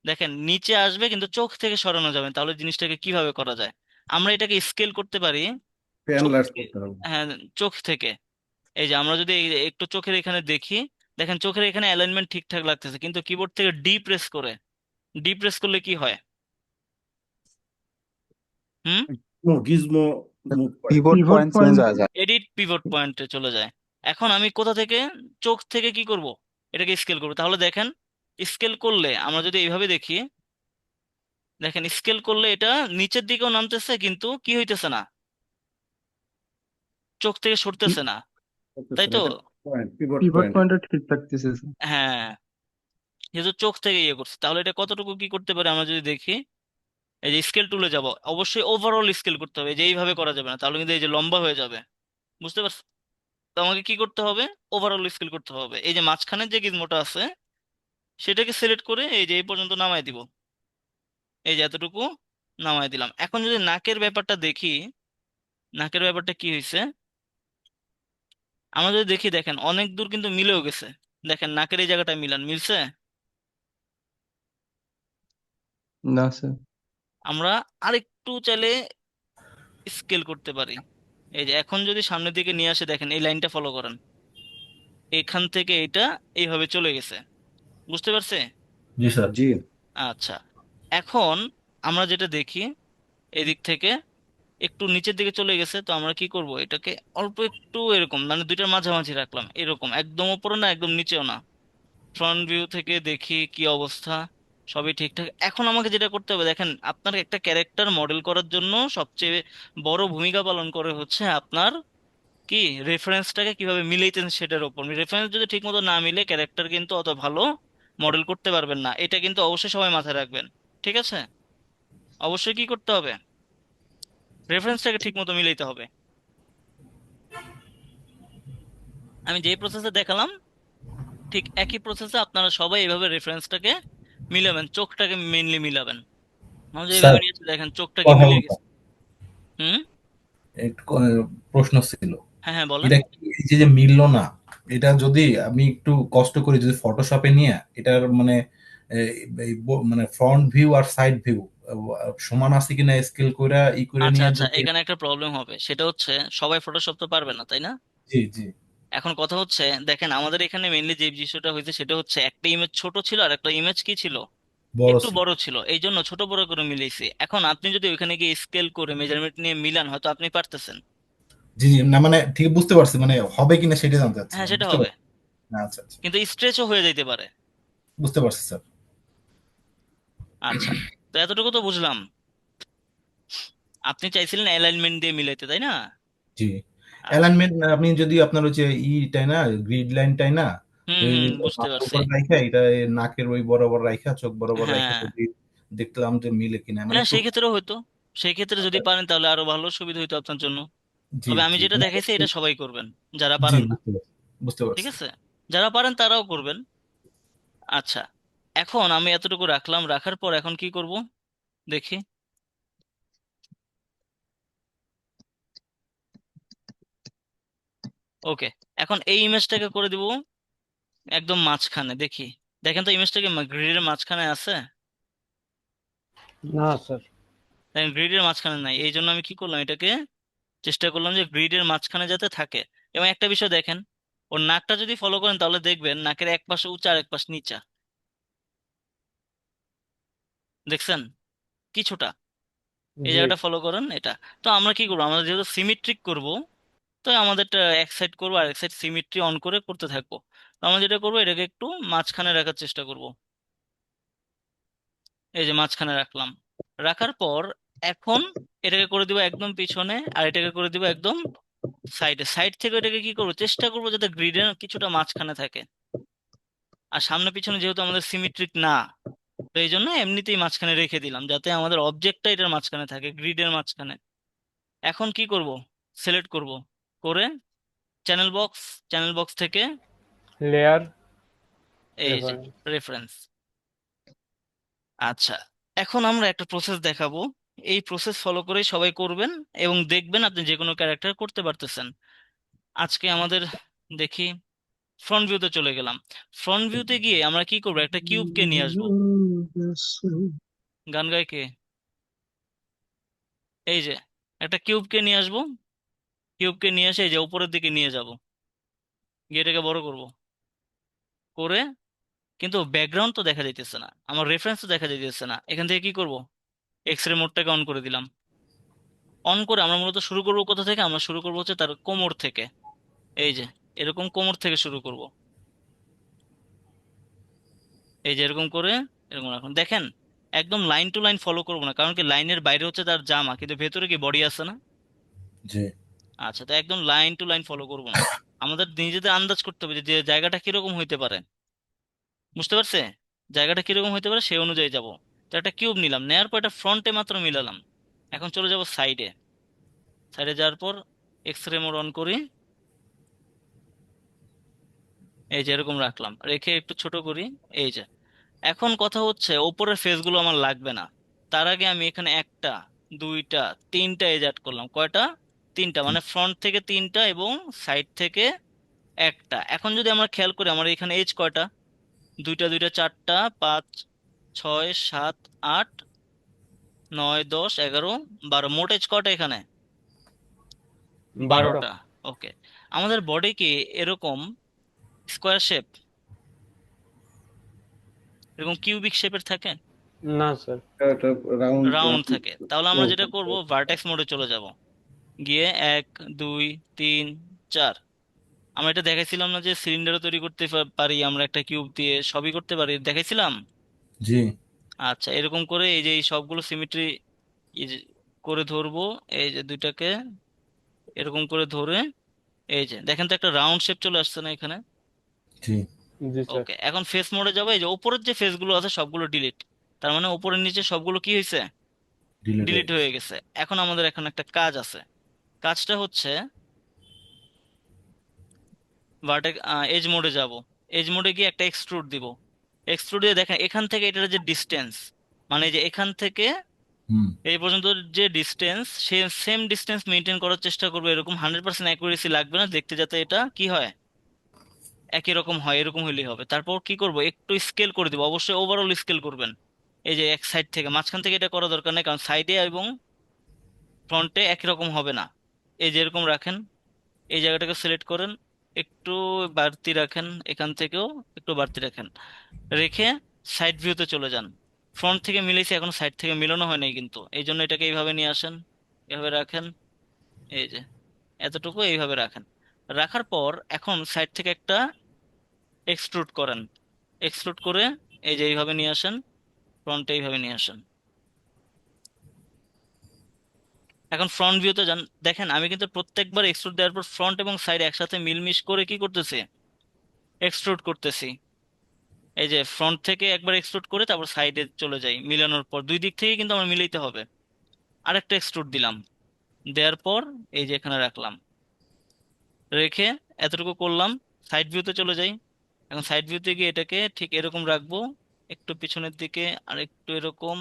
দেখেন নিচে আসবে কিন্তু চোখ থেকে সরানো যাবে না। তাহলে জিনিসটাকে কিভাবে করা যায়, আমরা এটাকে স্কেল করতে পারি ফ্যান চোখ লাইট থেকে। করতে হবে। হ্যাঁ, চোখ থেকে। এই যে আমরা যদি একটু চোখের এখানে দেখি, দেখেন চোখের এখানে অ্যালাইনমেন্ট ঠিকঠাক লাগতেছে, কিন্তু কিবোর্ড থেকে ডি প্রেস করে, ডি প্রেস করলে কি হয়, হুম, গিজমো মুভ করে। Pivot pivot point change point. হয়ে যায়। এডিট পিভট পয়েন্টে চলে যায়। এখন আমি কোথা থেকে, চোখ থেকে কি করব, এটাকে স্কেল করবো। তাহলে দেখেন স্কেল করলে আমরা যদি এইভাবে দেখি, দেখেন স্কেল করলে এটা নিচের দিকেও নামতেছে, কিন্তু কি হইতেছে না, চোখ থেকে সরতেছে না, তাই তো? এটা পয়েন্ট, পিভট পিভট পয়েন্ট। পয়েন্টটা ঠিক থাকতেছে স্যার। হ্যাঁ, যেহেতু চোখ থেকে ইয়ে করছে, তাহলে এটা কতটুকু কি করতে পারে আমরা যদি দেখি, এই যে স্কেল টুলে যাব, অবশ্যই ওভারঅল স্কেল করতে হবে, এই যে এইভাবে করা যাবে না, তাহলে কিন্তু এই যে লম্বা হয়ে যাবে, বুঝতে পারছ? তো আমাকে কি করতে হবে, ওভারঅল স্কেল করতে হবে। এই যে মাঝখানের যে গিজমোটা আছে সেটাকে সিলেক্ট করে এই যে এই পর্যন্ত নামায় দিব, এই যে এতটুকু নামায় দিলাম। এখন যদি নাকের ব্যাপারটা দেখি, নাকের ব্যাপারটা কি হয়েছে, আমরা যদি দেখি, দেখেন অনেক দূর কিন্তু মিলেও গেছে, দেখেন নাকের এই জায়গাটা মিলান, মিলছে। না স্যার। আমরা আরেকটু চাইলে স্কেল করতে পারি, এই যে এখন যদি সামনের দিকে নিয়ে আসে, দেখেন এই লাইনটা ফলো করেন, এখান থেকে এটা এইভাবে চলে গেছে, বুঝতে পারছে? জি স্যার। জি। আচ্ছা, এখন আমরা যেটা দেখি, এদিক থেকে একটু নিচের দিকে চলে গেছে, তো আমরা কি করব, এটাকে অল্প একটু এরকম মানে দুইটার মাঝামাঝি রাখলাম, এরকম একদম উপরে না একদম নিচেও না। ফ্রন্ট ভিউ থেকে দেখি কি অবস্থা, সবই ঠিকঠাক। এখন আমাকে যেটা করতে হবে, দেখেন আপনার একটা ক্যারেক্টার মডেল করার জন্য সবচেয়ে বড় ভূমিকা পালন করে হচ্ছে আপনার কি রেফারেন্সটাকে কিভাবে মিলাইতেন সেটার উপর। রেফারেন্স যদি ঠিক মতো না মিলে, ক্যারেক্টার কিন্তু অত ভালো মডেল করতে পারবেন না, এটা কিন্তু অবশ্যই সবাই মাথায় রাখবেন। ঠিক আছে? অবশ্যই কি করতে হবে, রেফারেন্সটাকে ঠিক মতো মিলাইতে হবে। আমি যেই প্রসেসে দেখালাম ঠিক একই প্রসেসে আপনারা সবাই এইভাবে রেফারেন্সটাকে মিলাবেন, চোখটাকে মেইনলি মিলাবেন। আমি যে স্যার এইভাবে নিয়েছি দেখেন চোখটাকে কথা মিলে বলবো, গেছে। হুম। একটু প্রশ্ন ছিল। হ্যাঁ হ্যাঁ বলেন। এটা কি এই যে যে মিললো না, এটা যদি আমি একটু কষ্ট করি, যদি ফটোশপে নিয়ে এটার মানে এই মানে ফ্রন্ট ভিউ আর সাইড ভিউ সমান আছে কিনা স্কেল কইরা করে আচ্ছা নিয়ে আচ্ছা, যদি। এখানে একটা প্রবলেম হবে, সেটা হচ্ছে সবাই ফটোশপ তো পারবে না, তাই না? জি জি। এখন কথা হচ্ছে, দেখেন আমাদের এখানে মেইনলি যে বিষয়টা হয়েছে সেটা হচ্ছে একটা ইমেজ ছোট ছিল আর একটা ইমেজ কি ছিল, বড় একটু ছিল। বড় ছিল, এই জন্য ছোট বড় করে মিলিয়েছি। এখন আপনি যদি ওইখানে গিয়ে স্কেল করে মেজারমেন্ট নিয়ে মিলান, হয়তো আপনি পারতেছেন। জি জি, না মানে ঠিক বুঝতে পারছি, মানে হবে কিনা সেটা জানতে হ্যাঁ চাচ্ছিলাম, সেটা বুঝতে হবে, পারছি। আচ্ছা আচ্ছা, কিন্তু স্ট্রেচও হয়ে যাইতে পারে। বুঝতে পারছি স্যার। আচ্ছা, তো এতটুকু তো বুঝলাম। আপনি চাইছিলেন অ্যালাইনমেন্ট দিয়ে মিলাইতে, তাই না? জি। আচ্ছা। অ্যালাইনমেন্ট আপনি যদি আপনার হচ্ছে ইটাই না, গ্রিড লাইনটাই না, হুম তো এই হুম, যে বুঝতে মাথার পারছি। উপর রাইখা এটা এই নাকের ওই বরাবর রাইখা, চোখ বরাবর রাইখা হ্যাঁ যদি দেখলাম যে মিলে কিনা, মানে হ্যাঁ, একটু। সেই ক্ষেত্রেও হয়তো, সেই ক্ষেত্রে যদি পারেন তাহলে আরো ভালো সুবিধা হইতো আপনার জন্য। জি তবে আমি জি, যেটা মানে দেখাইছি এটা সবাই করবেন, যারা জি পারেন না। বুঝতে পারছি, বুঝতে ঠিক পারছি। আছে, যারা পারেন তারাও করবেন। আচ্ছা, এখন আমি এতটুকু রাখলাম, রাখার পর এখন কি করব দেখি। ওকে, এখন এই ইমেজটাকে করে দিব একদম মাঝখানে, দেখি। দেখেন তো ইমেজটাকে গ্রিডের মাঝখানে আছে? না স্যার। দেখেন গ্রিডের মাঝখানে নাই, এই জন্য আমি কি করলাম, এটাকে চেষ্টা করলাম যে গ্রিডের মাঝখানে যাতে থাকে। এবং একটা বিষয় দেখেন, ওর নাকটা যদি ফলো করেন তাহলে দেখবেন নাকের এক পাশে উঁচা আর এক পাশ নিচা, দেখছেন কিছুটা? এই জি। জায়গাটা ফলো করেন এটা। তো আমরা কি করবো, আমরা যেহেতু সিমেট্রিক করব, তো আমাদেরটা এক সাইড করবো আর এক সাইড সিমেট্রি অন করে করতে থাকবো। তো আমরা যেটা করবো, এটাকে একটু মাঝখানে রাখার চেষ্টা করব। এই যে মাঝখানে রাখলাম, রাখার পর এখন এটাকে করে দিব একদম পিছনে, আর এটাকে করে দিব একদম সাইডে। সাইড থেকে এটাকে কি করবো, চেষ্টা করবো যাতে গ্রিডের কিছুটা মাঝখানে থাকে। আর সামনে পিছনে যেহেতু আমাদের সিমেট্রিক না, তো এই জন্য এমনিতেই মাঝখানে রেখে দিলাম, যাতে আমাদের অবজেক্টটা এটার মাঝখানে থাকে, গ্রিডের মাঝখানে। এখন কি করব, সিলেক্ট করব, করে চ্যানেল বক্স থেকে লেয়ার এই যে রেফারেন্স। রেফারেন্স। আচ্ছা, এখন আমরা একটা প্রসেস দেখাবো, এই প্রসেস ফলো করে সবাই করবেন এবং দেখবেন আপনি যে কোনো ক্যারেক্টার করতে পারতেছেন। আজকে আমাদের দেখি, ফ্রন্ট ভিউতে চলে গেলাম। ফ্রন্ট ভিউতে গিয়ে আমরা কি করবো, একটা কিউবকে নিয়ে আসবো। গান গায় কে? এই যে একটা কিউবকে নিয়ে আসবো, কিউবকে নিয়ে এসে এই যে উপরের দিকে নিয়ে যাব, গিয়ে এটাকে বড় করব, করে কিন্তু ব্যাকগ্রাউন্ড তো দেখা যাইতেছে না, আমার রেফারেন্স তো দেখা যাইতেছে না। এখান থেকে কি করব, এক্স রে মোডটাকে অন করে দিলাম। অন করে আমরা মূলত শুরু করব কোথা থেকে, আমরা শুরু করব হচ্ছে তার কোমর থেকে। এই যে এরকম কোমর থেকে শুরু করব, এই যে এরকম করে, এরকম রাখুন। দেখেন একদম লাইন টু লাইন ফলো করবো না, কারণ কি লাইনের বাইরে হচ্ছে তার জামা, কিন্তু ভেতরে কি বডি আছে না? জি আচ্ছা, তো একদম লাইন টু লাইন ফলো করবো না, আমাদের নিজেদের আন্দাজ করতে হবে যে যে জায়গাটা কিরকম হইতে পারে, বুঝতে পারছে? জায়গাটা কিরকম হইতে পারে সেই অনুযায়ী যাব। তো একটা কিউব নিলাম, নেয়ার পর এটা ফ্রন্টে মাত্র মিলালাম। এখন চলে যাব সাইডে, সাইডে যাওয়ার পর এক্স রে মোড অন করি, এই যে এরকম রাখলাম, রেখে একটু ছোট করি। এই যে এখন কথা হচ্ছে ওপরের ফেসগুলো আমার লাগবে না, তার আগে আমি এখানে একটা, দুইটা, তিনটা এজ অ্যাড করলাম। কয়টা? তিনটা, মানে ফ্রন্ট থেকে তিনটা এবং সাইড থেকে একটা। এখন যদি আমরা খেয়াল করি আমার এখানে এজ কয়টা, দুইটা দুইটা চারটা, পাঁচ, ছয়, সাত, আট, নয়, 10, 11, 12, মোট এজ কয়টা এখানে? 12টা। 12টা। ওকে, আমাদের বডি কি এরকম স্কোয়ার শেপ, এরকম কিউবিক শেপের থাকে? না স্যার। এটা রাউন্ড রাউন্ড থাকে। তাহলে আমরা যেটা করব, রাউন্ড ভার্টেক্স মোডে চলে যাব, গিয়ে 1 2 3 4। আমরা এটা দেখাইছিলাম না যে সিলিন্ডারও তৈরি করতে পারি আমরা একটা কিউব দিয়ে, সবই করতে পারি, দেখাইছিলাম। জি। আচ্ছা, এরকম করে এই যে এই সবগুলো সিমেট্রি করে ধরবো, এই যে দুইটাকে এরকম করে ধরে, এই যে দেখেন তো একটা রাউন্ড শেপ চলে আসছে না এখানে? জি। জি স্যার। ওকে, এখন ফেস মোডে যাবো, এই যে উপরের যে ফেস গুলো আছে সবগুলো ডিলিট। তার মানে উপরের নিচে সবগুলো কি হয়েছে? ডিলেট হয়ে ডিলিট গেছে। হয়ে গেছে। এখন আমাদের এখন একটা কাজ আছে। কাজটা হচ্ছে ভার্টেক্স এজ মোডে যাব। এজ মোডে গিয়ে একটা এক্সট্রুড দিব। এক্সট্রুড দিয়ে দেখেন এখান থেকে এটার যে ডিস্টেন্স, মানে যে এখান থেকে হুম। এই পর্যন্ত যে ডিস্টেন্স, সে সেম ডিস্টেন্স মেনটেন করার চেষ্টা করবে। এরকম 100% অ্যাকুরেসি লাগবে না দেখতে, যাতে এটা কি হয়, একই রকম হয়, এরকম হইলেই হবে। তারপর কি করব, একটু স্কেল করে দিব, অবশ্যই ওভারঅল স্কেল করবেন। এই যে এক সাইড থেকে, মাঝখান থেকে এটা করা দরকার নেই, কারণ সাইডে এবং ফ্রন্টে একই রকম হবে না। এই যে এরকম রাখেন, এই জায়গাটাকে সিলেক্ট করেন, একটু বাড়তি রাখেন, এখান থেকেও একটু বাড়তি রাখেন, রেখে সাইড ভিউতে চলে যান। ফ্রন্ট থেকে মিলেছে, এখন সাইড থেকে মিলানো হয় নাই কিন্তু, এই জন্য এটাকে এইভাবে নিয়ে আসেন, এভাবে রাখেন। এই যে এতটুকু এইভাবে রাখেন। রাখার পর এখন সাইড থেকে একটা এক্সট্রুড করেন। এক্সট্রুড করে এই যে এইভাবে নিয়ে আসেন, ফ্রন্টে এইভাবে নিয়ে আসেন। এখন ফ্রন্ট ভিউতে যান, দেখেন আমি কিন্তু প্রত্যেকবার এক্সট্রুড দেওয়ার পর ফ্রন্ট এবং সাইড একসাথে মিলমিশ করে কি করতেছি, এক্সট্রুড করতেছি। এই যে ফ্রন্ট থেকে একবার এক্সট্রুড করে তারপর সাইডে চলে যাই, মিলানোর পর দুই দিক থেকে কিন্তু আমার মিলাইতে হবে। আরেকটা এক্সট্রুড দিলাম, দেওয়ার পর এই যে এখানে রাখলাম, রেখে এতটুকু করলাম। সাইড ভিউতে চলে যাই। এখন সাইড ভিউতে গিয়ে এটাকে ঠিক এরকম রাখবো, একটু পিছনের দিকে আর একটু এরকম,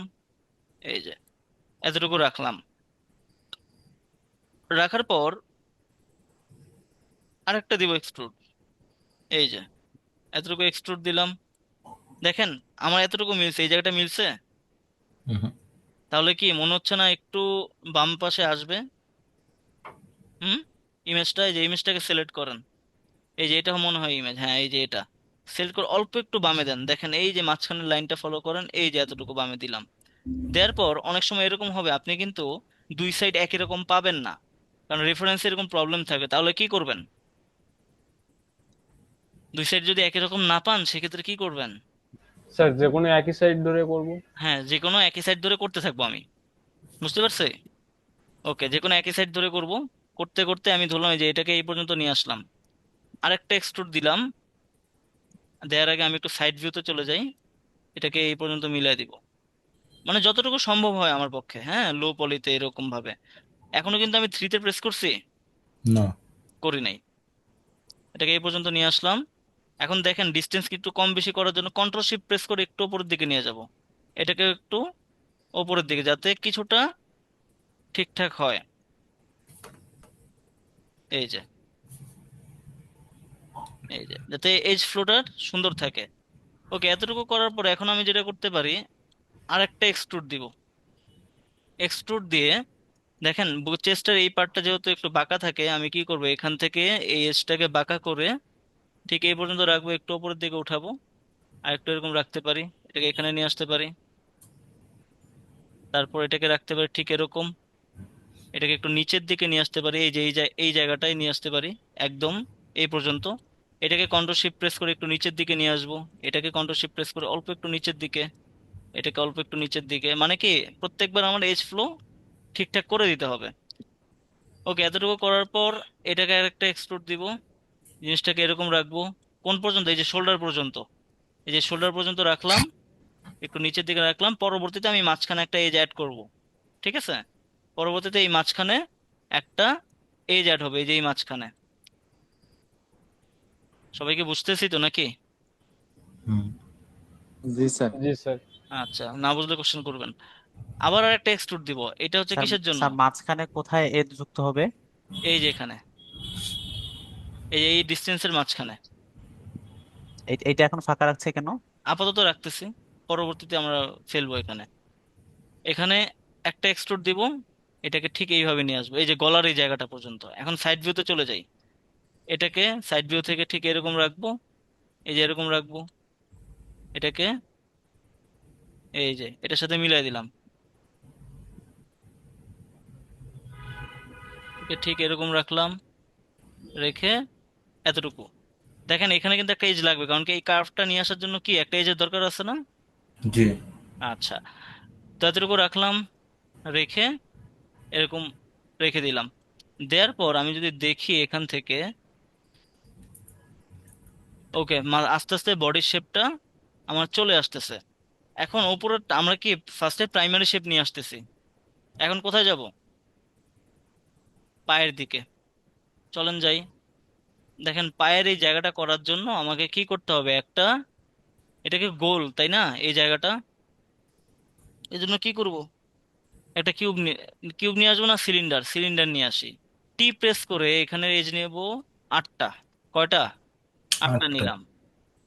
এই যে এতটুকু রাখলাম। রাখার পর আরেকটা দিব এক্সট্রুড, এই যে এতটুকু এক্সট্রুড দিলাম। দেখেন আমার এতটুকু মিলছে, এই জায়গাটা মিলছে। হুম। তাহলে কি মনে হচ্ছে না একটু বাম পাশে আসবে? হুম, ইমেজটা, এই যে ইমেজটাকে সিলেক্ট করেন, এই যে এটা মনে হয় ইমেজ, হ্যাঁ এই যে এটা সিলেক্ট করে অল্প একটু বামে দেন। দেখেন এই যে মাঝখানের লাইনটা ফলো করেন, এই যে এতটুকু বামে দিলাম। দেওয়ার পর অনেক সময় এরকম হবে, আপনি কিন্তু দুই সাইড একই রকম পাবেন না, কারণ রেফারেন্সে এরকম প্রবলেম থাকে। তাহলে কি করবেন, দুই সাইড যদি একই রকম না পান সেক্ষেত্রে কি করবেন? স্যার যে কোনো একই সাইড ধরে করব। হ্যাঁ, যে কোনো একই সাইড ধরে করতে থাকবো আমি, বুঝতে পারছি? ওকে, যে কোনো একই সাইড ধরে করব। করতে করতে আমি ধরলাম এই যে এটাকে এই পর্যন্ত নিয়ে আসলাম, আরেকটা এক্সট্রুড দিলাম। দেওয়ার আগে আমি একটু সাইড ভিউতে চলে যাই, এটাকে এই পর্যন্ত মিলাই দিব, মানে যতটুকু সম্ভব হয় আমার পক্ষে, হ্যাঁ লো পলিতে এরকম ভাবে। এখনো কিন্তু আমি থ্রিতে প্রেস করছি, না। করি নাই। এটাকে এই পর্যন্ত নিয়ে আসলাম। এখন দেখেন ডিস্টেন্স একটু কম বেশি করার জন্য কন্ট্রোল শিফট প্রেস করে একটু উপরের দিকে নিয়ে যাব, এটাকে একটু উপরের দিকে, যাতে কিছুটা ঠিকঠাক হয়। এই যে, এই যে যাতে এজ ফ্লোটা সুন্দর থাকে। ওকে, এতটুকু করার পর এখন আমি যেটা করতে পারি, আরেকটা এক্সট্রুড দিব। এক্সট্রুড দিয়ে দেখেন চেস্টের এই পার্টটা যেহেতু একটু বাঁকা থাকে, আমি কি করব, এখান থেকে এই এজটাকে বাঁকা করে ঠিক এই পর্যন্ত রাখবো, একটু উপরের দিকে উঠাবো, আর একটু এরকম রাখতে পারি, এটাকে এখানে নিয়ে আসতে পারি, তারপর এটাকে রাখতে পারি ঠিক এরকম, এটাকে একটু নিচের দিকে নিয়ে আসতে পারি, এই যে এই জায়গাটায় নিয়ে আসতে পারি, একদম এই পর্যন্ত। এটাকে কন্ট্রোল শিফট প্রেস করে একটু নিচের দিকে নিয়ে আসবো, এটাকে কন্ট্রোল শিফট প্রেস করে অল্প একটু নিচের দিকে, এটাকে অল্প একটু নিচের দিকে, মানে কি প্রত্যেকবার আমার এজ ফ্লো ঠিকঠাক করে দিতে হবে। ওকে, এতটুকু করার পর এটাকে আরেকটা এক্সট্রুড দিব, জিনিসটাকে এরকম রাখবো। কোন পর্যন্ত, এই যে শোল্ডার পর্যন্ত, এই যে শোল্ডার পর্যন্ত রাখলাম, একটু নিচের দিকে রাখলাম। পরবর্তীতে আমি মাঝখানে একটা এজ অ্যাড করব, ঠিক আছে? পরবর্তীতে এই মাঝখানে একটা এজ অ্যাড হবে, এই যে এই মাঝখানে। সবাইকে বুঝতেছি তো নাকি? হুম। জি স্যার। জি স্যার। আচ্ছা, না বুঝলে কোশ্চেন করবেন। আবার আর একটা এক্সট্রুড দিব, এটা হচ্ছে স্যার কিসের জন্য? স্যার মাঝখানে কোথায় এজ যুক্ত হবে? এই যে এখানে, এই যে এই ডিস্টেন্সের মাঝখানে। এইটা এখন ফাঁকা রাখছে কেন? আপাতত রাখতেছি, পরবর্তীতে আমরা ফেলবো এখানে। এখানে একটা এক্সট্রুড দিব, এটাকে ঠিক এইভাবে নিয়ে আসবো, এই যে গলার এই জায়গাটা পর্যন্ত। এখন সাইড ভিউতে চলে যাই, এটাকে সাইড ভিউ থেকে ঠিক এরকম রাখবো, এই যে এরকম রাখবো, এটাকে এই যে এটার সাথে মিলাই দিলাম, একে ঠিক এরকম রাখলাম, রেখে এতটুকু। দেখেন এখানে কিন্তু একটা এজ লাগবে, কারণ কি এই কার্ভটা নিয়ে আসার জন্য কি একটা এজের দরকার আছে না? জি। আচ্ছা, তো এতটুকু রাখলাম, রেখে এরকম রেখে দিলাম। দেওয়ার পর আমি যদি দেখি এখান থেকে, ওকে, আস্তে আস্তে বডির শেপটা আমার চলে আসতেছে। এখন উপরে আমরা কি ফার্স্টে প্রাইমারি শেপ নিয়ে আসতেছি, এখন কোথায় যাব? পায়ের দিকে। চলেন যাই। দেখেন পায়ের এই জায়গাটা করার জন্য আমাকে কি করতে হবে, একটা, এটাকে গোল তাই না এই জায়গাটা, এই জন্য কি করব, একটা কিউব নিয়ে আসবো না, সিলিন্ডার সিলিন্ডার নিয়ে আসি। টি প্রেস করে এখানে এজ নেব 8টা। কয়টা? 8টা আটটা। নিলাম,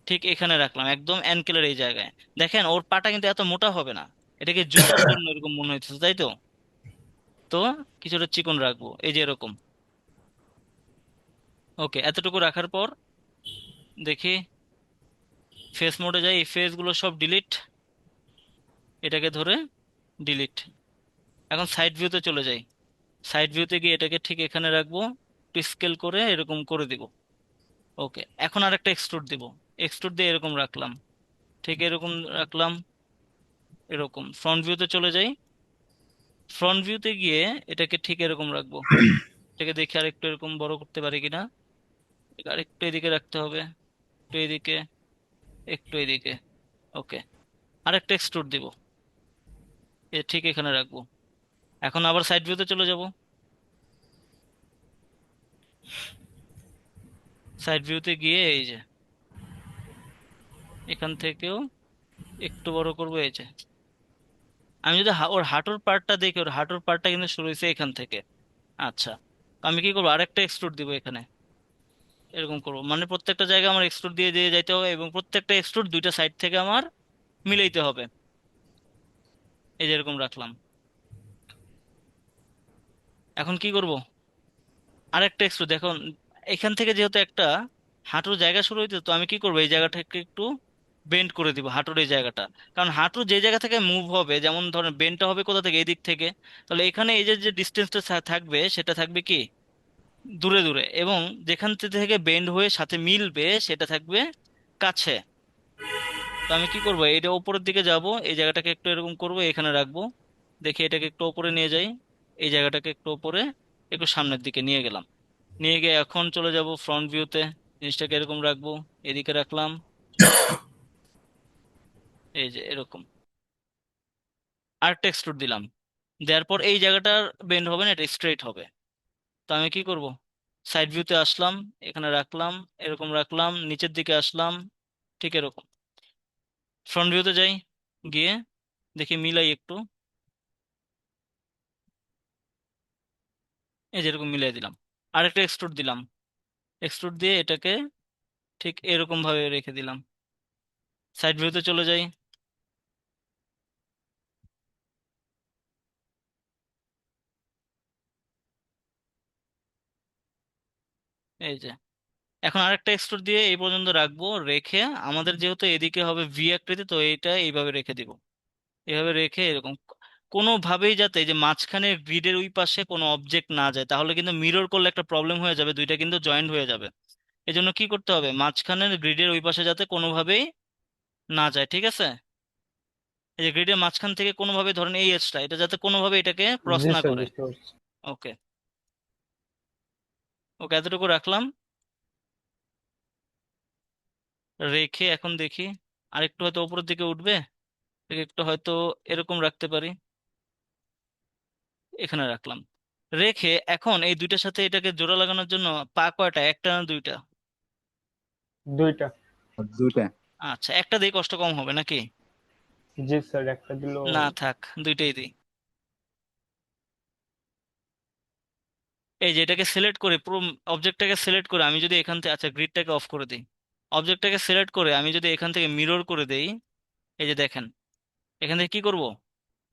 ঠিক এখানে রাখলাম একদম অ্যানকেলের এই জায়গায়। দেখেন ওর পাটা কিন্তু এত মোটা হবে না, এটাকে জুতার জন্য এরকম মনে হচ্ছে তাই তো? তো কিছুটা চিকন রাখবো, এই যে এরকম। ওকে, এতটুকু রাখার পর দেখি ফেস মোডে যাই, এই ফেস গুলো সব ডিলিট, এটাকে ধরে ডিলিট। এখন সাইড ভিউতে চলে যাই, সাইড ভিউতে গিয়ে এটাকে ঠিক এখানে রাখবো, একটু স্কেল করে এরকম করে দিব। ওকে, এখন আরেকটা এক্সট্রুড দিব, এক্সট্রুড দিয়ে এরকম রাখলাম, ঠিক এরকম রাখলাম, এরকম। ফ্রন্ট ভিউতে চলে যাই, ফ্রন্ট ভিউতে গিয়ে এটাকে ঠিক এরকম রাখবো, এটাকে দেখি আরেকটু এরকম বড় করতে পারি কিনা, আরেকটু এদিকে রাখতে হবে, একটু এদিকে, একটু এদিকে। ওকে, আরেকটা এক্সট্রুড দিব, এ ঠিক এখানে রাখবো। এখন আবার সাইড ভিউতে চলে যাব, সাইড ভিউতে গিয়ে এই যে এখান থেকেও একটু বড় করবো, এই যে। আমি যদি ওর হাঁটুর পার্টটা দেখি, ওর হাঁটুর পার্টটা কিন্তু শুরু হয়েছে এখান থেকে। আচ্ছা, তো আমি কি করবো, আরেকটা এক্সট্রুড দিব এখানে, এরকম করবো, মানে প্রত্যেকটা জায়গায় আমার এক্সট্রুড দিয়ে দিয়ে যাইতে হবে, এবং প্রত্যেকটা এক্সট্রুড দুইটা সাইড থেকে আমার মিলাইতে হবে। এই যে এরকম রাখলাম। এখন কি করব, আরেকটা এক্সট্রুড। দেখুন এখান থেকে যেহেতু একটা হাঁটুর জায়গা শুরু হইতে, তো আমি কি করবো, এই জায়গাটাকে একটু বেন্ড করে দিব, হাঁটুর এই জায়গাটা। কারণ হাঁটু যে জায়গা থেকে মুভ হবে, যেমন ধরেন বেন্ডটা হবে কোথা থেকে, এই দিক থেকে, তাহলে এখানে এই যে যে ডিস্টেন্সটা থাকবে সেটা থাকবে কি দূরে দূরে, এবং যেখান থেকে বেন্ড হয়ে সাথে মিলবে সেটা থাকবে কাছে। তো আমি কি করবো, এটা উপরের দিকে যাব, এই জায়গাটাকে একটু এরকম করব, এখানে রাখবো। দেখি এটাকে একটু উপরে নিয়ে যাই, এই জায়গাটাকে একটু উপরে, একটু সামনের দিকে নিয়ে গেলাম। নিয়ে গিয়ে এখন চলে যাব ফ্রন্ট ভিউতে, জিনিসটাকে এরকম রাখবো, এদিকে রাখলাম, এই যে এরকম। আরেকটা এক্সট্রুড দিলাম, দেওয়ার পর এই জায়গাটার বেন্ড হবে না, এটা স্ট্রেট হবে। তো আমি কি করব, সাইড ভিউতে আসলাম, এখানে রাখলাম, এরকম রাখলাম, নিচের দিকে আসলাম, ঠিক এরকম। ফ্রন্ট ভিউতে যাই, গিয়ে দেখি মিলাই একটু, এই যেরকম মিলাই দিলাম। আরেকটা এক্সট্রুড দিলাম, এক্সট্রুড দিয়ে এটাকে ঠিক এরকম ভাবে রেখে দিলাম। সাইড ভিউতে চলে যাই, এই যে। এখন আরেকটা এক্সট্রুড দিয়ে এই পর্যন্ত রাখবো, রেখে আমাদের যেহেতু এদিকে হবে ভি আকৃতি, তো এইটা এইভাবে রেখে দিব। এভাবে রেখে এরকম কোনোভাবেই যাতে এই যে মাঝখানে গ্রিডের ওই পাশে কোনো অবজেক্ট না যায়, তাহলে কিন্তু মিরর করলে একটা প্রবলেম হয়ে যাবে, দুইটা কিন্তু জয়েন্ট হয়ে যাবে। এই জন্য কি করতে হবে, মাঝখানের গ্রিডের ওই পাশে যাতে কোনোভাবেই না যায়, ঠিক আছে? এই যে গ্রিডের মাঝখান থেকে কোনোভাবে ধরেন এই এজটা, এটা যাতে কোনোভাবে এটাকে ক্রস জি না স্যার, করে। বুঝতে পারছি। ওকে, ওকে, এতটুকু রাখলাম, রেখে এখন দেখি আরেকটু হয়তো উপরের দিকে উঠবে, একটু হয়তো এরকম রাখতে পারি, এখানে রাখলাম। রেখে এখন এই দুইটার সাথে এটাকে জোড়া লাগানোর জন্য পা কয়টা, একটা না দুইটা? দুইটা। দুইটা। আচ্ছা, একটা দিয়ে কষ্ট কম হবে নাকি? জি স্যার, একটা দিলেও না হবে। থাক, দুইটাই দিই। এই যে এটাকে সিলেক্ট করে পুরো অবজেক্টটাকে সিলেক্ট করে আমি যদি এখান থেকে, আচ্ছা গ্রিডটাকে অফ করে দিই, অবজেক্টটাকে সিলেক্ট করে আমি যদি এখান থেকে মিরর করে দেই, এই যে দেখেন, এখান থেকে কি করব,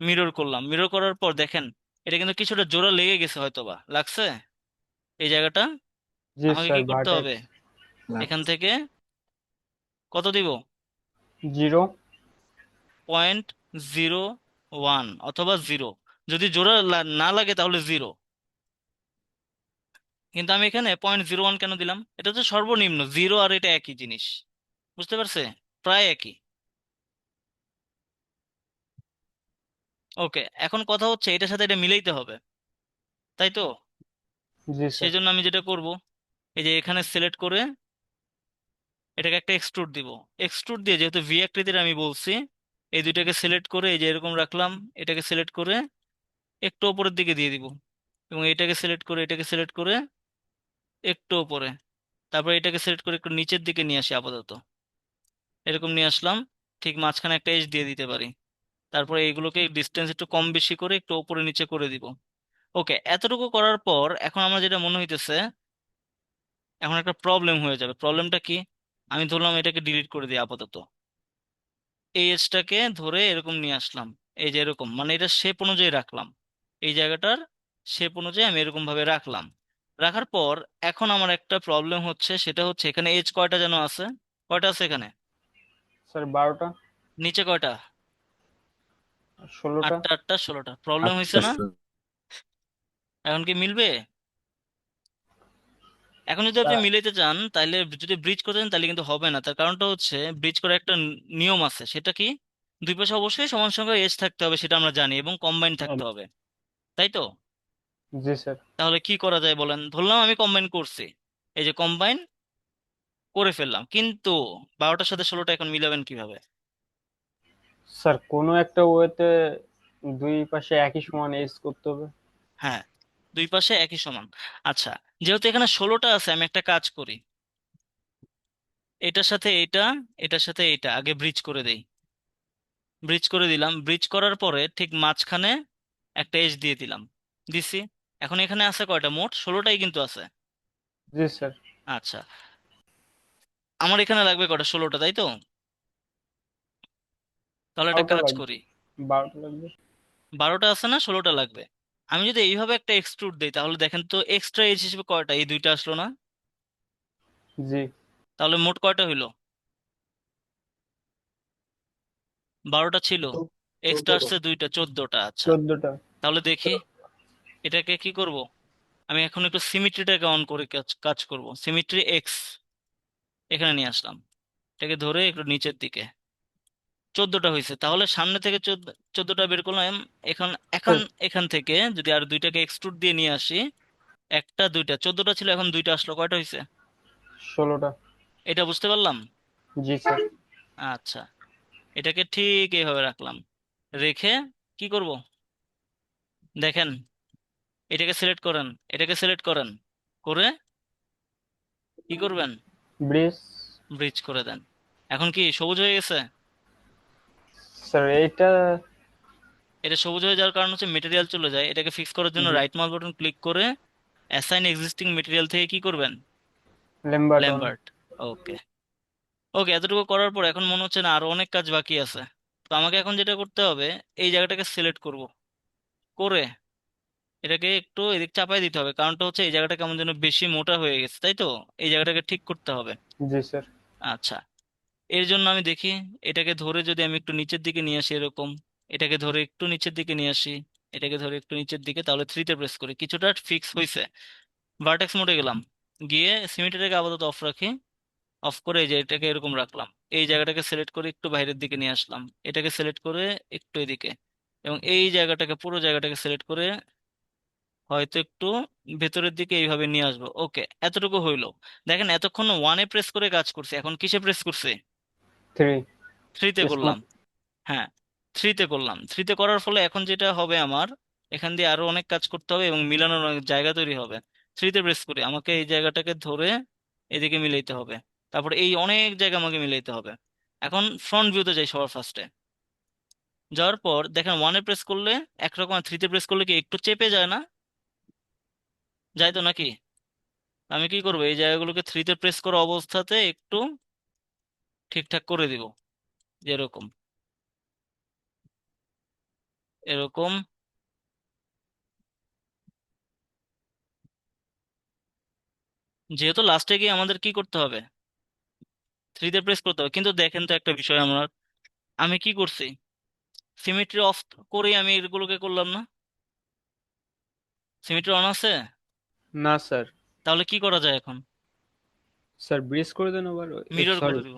মিরর করলাম, মিরর করার পর দেখেন এটা কিন্তু কিছুটা জোড়া লেগে গেছে হয়তোবা, লাগছে এই জায়গাটা। জি আমাকে স্যার কি করতে হবে, ভার্টেক্স এখান থেকে কত দিব, 0। 0.01 অথবা 0। যদি জোড়া না লাগে তাহলে 0। কিন্তু আমি এখানে 0.01 কেন দিলাম, এটা তো সর্বনিম্ন, 0 আর এটা একই জিনিস, বুঝতে পারছে, প্রায় একই। ওকে, এখন কথা হচ্ছে এটার সাথে এটা মিলাইতে হবে, তাই তো? জি সেই স্যার। জন্য আমি যেটা করব, এই যে এখানে সিলেক্ট করে এটাকে একটা এক্সট্রুড দিব। এক্সট্রুড দিয়ে, যেহেতু ভি আকৃতির আমি বলছি, এই দুইটাকে সিলেক্ট করে এই যে এরকম রাখলাম, এটাকে সিলেক্ট করে একটু উপরের দিকে দিয়ে দিব, এবং এটাকে সিলেক্ট করে এটাকে সিলেক্ট করে একটু উপরে, তারপর এটাকে সিলেক্ট করে একটু নিচের দিকে নিয়ে আসি আপাতত, এরকম নিয়ে আসলাম। ঠিক মাঝখানে একটা এজ দিয়ে দিতে পারি। তারপরে এইগুলোকে ডিস্টেন্স একটু কম বেশি করে একটু উপরে নিচে করে দিব। ওকে, এতটুকু করার পর এখন আমার যেটা মনে হইতেছে, এখন একটা প্রবলেম হয়ে যাবে। প্রবলেমটা কি, আমি ধরলাম এটাকে ডিলিট করে দিই আপাতত, এই এজটাকে ধরে এরকম নিয়ে আসলাম, এই যে এরকম, মানে এটা শেপ অনুযায়ী রাখলাম, এই জায়গাটার শেপ অনুযায়ী আমি এরকম ভাবে রাখলাম। রাখার পর এখন আমার একটা প্রবলেম হচ্ছে, সেটা হচ্ছে এখানে এজ কয়টা যেন আছে, কয়টা আছে এখানে, স্যার 12টা, নিচে কয়টা, 16টা। আটটা, আটটা, 16টা। প্রবলেম হয়েছে আটটা না? এখন কি মিলবে? এখন যদি আপনি স্যার মিলাইতে চান, তাহলে যদি ব্রিজ করতে চান তাহলে কিন্তু হবে না। তার কারণটা হচ্ছে ব্রিজ করার একটা নিয়ম আছে, সেটা কি, দুই পাশে অবশ্যই সমান সংখ্যক এজ থাকতে হবে, সেটা আমরা জানি, এবং কম্বাইন থাকতে হবে, তাই তো? জি স্যার। তাহলে কি করা যায় বলেন, ধরলাম আমি কম্বাইন করছি, এই যে কম্বাইন করে ফেললাম, কিন্তু 12টার সাথে 16টা এখন মিলাবেন কিভাবে? স্যার কোনো একটা ওয়েতে দুই পাশে একই সমান এজ করতে হবে। হ্যাঁ, দুই পাশে একই সমান। আচ্ছা, যেহেতু এখানে 16টা আছে, আমি একটা কাজ করি, এটার সাথে এটা, এটার সাথে এটা আগে ব্রিজ করে দেই। ব্রিজ করে দিলাম, ব্রিজ করার পরে ঠিক মাঝখানে একটা এজ দিয়ে দিলাম, দিছি। এখন এখানে আছে কয়টা, মোট 16টাই কিন্তু আছে। জি স্যার। আচ্ছা, আমার এখানে লাগবে কয়টা, 16টা, তাই তো? তাহলে একটা 12টা কাজ লাগবে। করি, 12টা লাগবে। 12টা আছে না, 16টা লাগবে। আমি যদি এইভাবে একটা এক্সট্রুড দিই, তাহলে দেখেন তো এক্সট্রা এজ হিসেবে কয়টা, এই দুইটা আসলো না? জি। তাহলে মোট কয়টা হইলো, 12টা ছিল, এক্সট্রা আসছে দুইটা, 14টা। আচ্ছা, 14টা। তাহলে দেখি এটাকে কি করব। আমি এখন একটু সিমিট্রিটাকে অন করে কাজ কাজ করব, সিমিট্রি এক্স এখানে নিয়ে আসলাম, এটাকে ধরে একটু নিচের দিকে, 14টা হয়েছে। তাহলে সামনে থেকে 14টা বের করলাম। এখন এখন স্যার এখান থেকে যদি আর দুইটাকে এক্সট্রুড দিয়ে নিয়ে আসি, একটা দুইটা, 14টা ছিল, এখন দুইটা আসলো, কয়টা হয়েছে, 16টা। এটা বুঝতে পারলাম। জি স্যার। আচ্ছা, এটাকে ঠিক এইভাবে রাখলাম, রেখে কি করব দেখেন, এটাকে সিলেক্ট করেন, এটাকে সিলেক্ট করেন, করে কি করবেন, ব্রিজ। ব্রিজ করে দেন। এখন কি সবুজ হয়ে গেছে? স্যার এইটা। এটা সবুজ হয়ে যাওয়ার কারণ হচ্ছে মেটেরিয়াল চলে যায়, এটাকে ফিক্স করার জন্য জি। রাইট মাউস বাটন ক্লিক করে অ্যাসাইন এক্সিস্টিং মেটেরিয়াল থেকে কি করবেন, ল্যাম্বার্টন। ল্যাম্বার্ট। ওকে, ওকে, এতটুকু করার পর এখন মনে হচ্ছে না আরো অনেক কাজ বাকি আছে। তো আমাকে এখন যেটা করতে হবে, এই জায়গাটাকে সিলেক্ট করব, করে এটাকে একটু এদিক চাপাই দিতে হবে, কারণটা হচ্ছে এই জায়গাটা কেমন যেন বেশি মোটা হয়ে গেছে, তাই তো? এই জায়গাটাকে ঠিক করতে হবে। জি স্যার। আচ্ছা, এর জন্য আমি দেখি, এটাকে ধরে যদি আমি একটু নিচের দিকে নিয়ে আসি এরকম, এটাকে ধরে একটু নিচের দিকে নিয়ে আসি, এটাকে ধরে একটু নিচের দিকে, তাহলে থ্রিতে প্রেস করি, কিছুটা ফিক্স হয়েছে। ভার্টেক্স মোডে গেলাম, গিয়ে সিমিট্রিটাকে আপাতত অফ রাখি, অফ করে এই যে এটাকে এরকম রাখলাম, এই জায়গাটাকে সিলেক্ট করে একটু বাইরের দিকে নিয়ে আসলাম, এটাকে সিলেক্ট করে একটু এদিকে, এবং এই জায়গাটাকে, পুরো জায়গাটাকে সিলেক্ট করে হয়তো একটু ভেতরের দিকে এইভাবে নিয়ে আসবো। ওকে, এতটুকু হইলো। দেখেন এতক্ষণ ওয়ানে প্রেস করে কাজ করছে, এখন কিসে প্রেস করছে, 3। থ্রিতে করলাম। স্মুথ। হ্যাঁ, থ্রিতে করলাম। থ্রিতে করার ফলে এখন যেটা হবে, আমার এখান দিয়ে আরো অনেক কাজ করতে হবে এবং মিলানোর অনেক জায়গা তৈরি হবে। থ্রিতে প্রেস করি, আমাকে এই জায়গাটাকে ধরে এদিকে মিলাইতে হবে, তারপরে এই অনেক জায়গা আমাকে মিলাইতে হবে। এখন ফ্রন্ট ভিউতে যাই সবার ফার্স্টে, যাওয়ার পর দেখেন ওয়ানে প্রেস করলে একরকম, আর থ্রিতে প্রেস করলে কি একটু চেপে যায় না, যায় তো নাকি? আমি কি করবো, এই জায়গাগুলোকে থ্রিতে প্রেস করা অবস্থাতে একটু ঠিকঠাক করে দিব, যেরকম, এরকম, যেহেতু লাস্টে গিয়ে আমাদের কি করতে হবে, 3 তে প্রেস করতে হবে। কিন্তু দেখেন তো একটা বিষয়, আমি কি করছি, সিমেট্রি অফ করেই আমি এগুলোকে করলাম না। সিমেট্রি অন আছে, না স্যার। তাহলে কি করা যায় এখন? স্যার ব্রিজ করে দেন আবার, মিরর সরি করে দিব।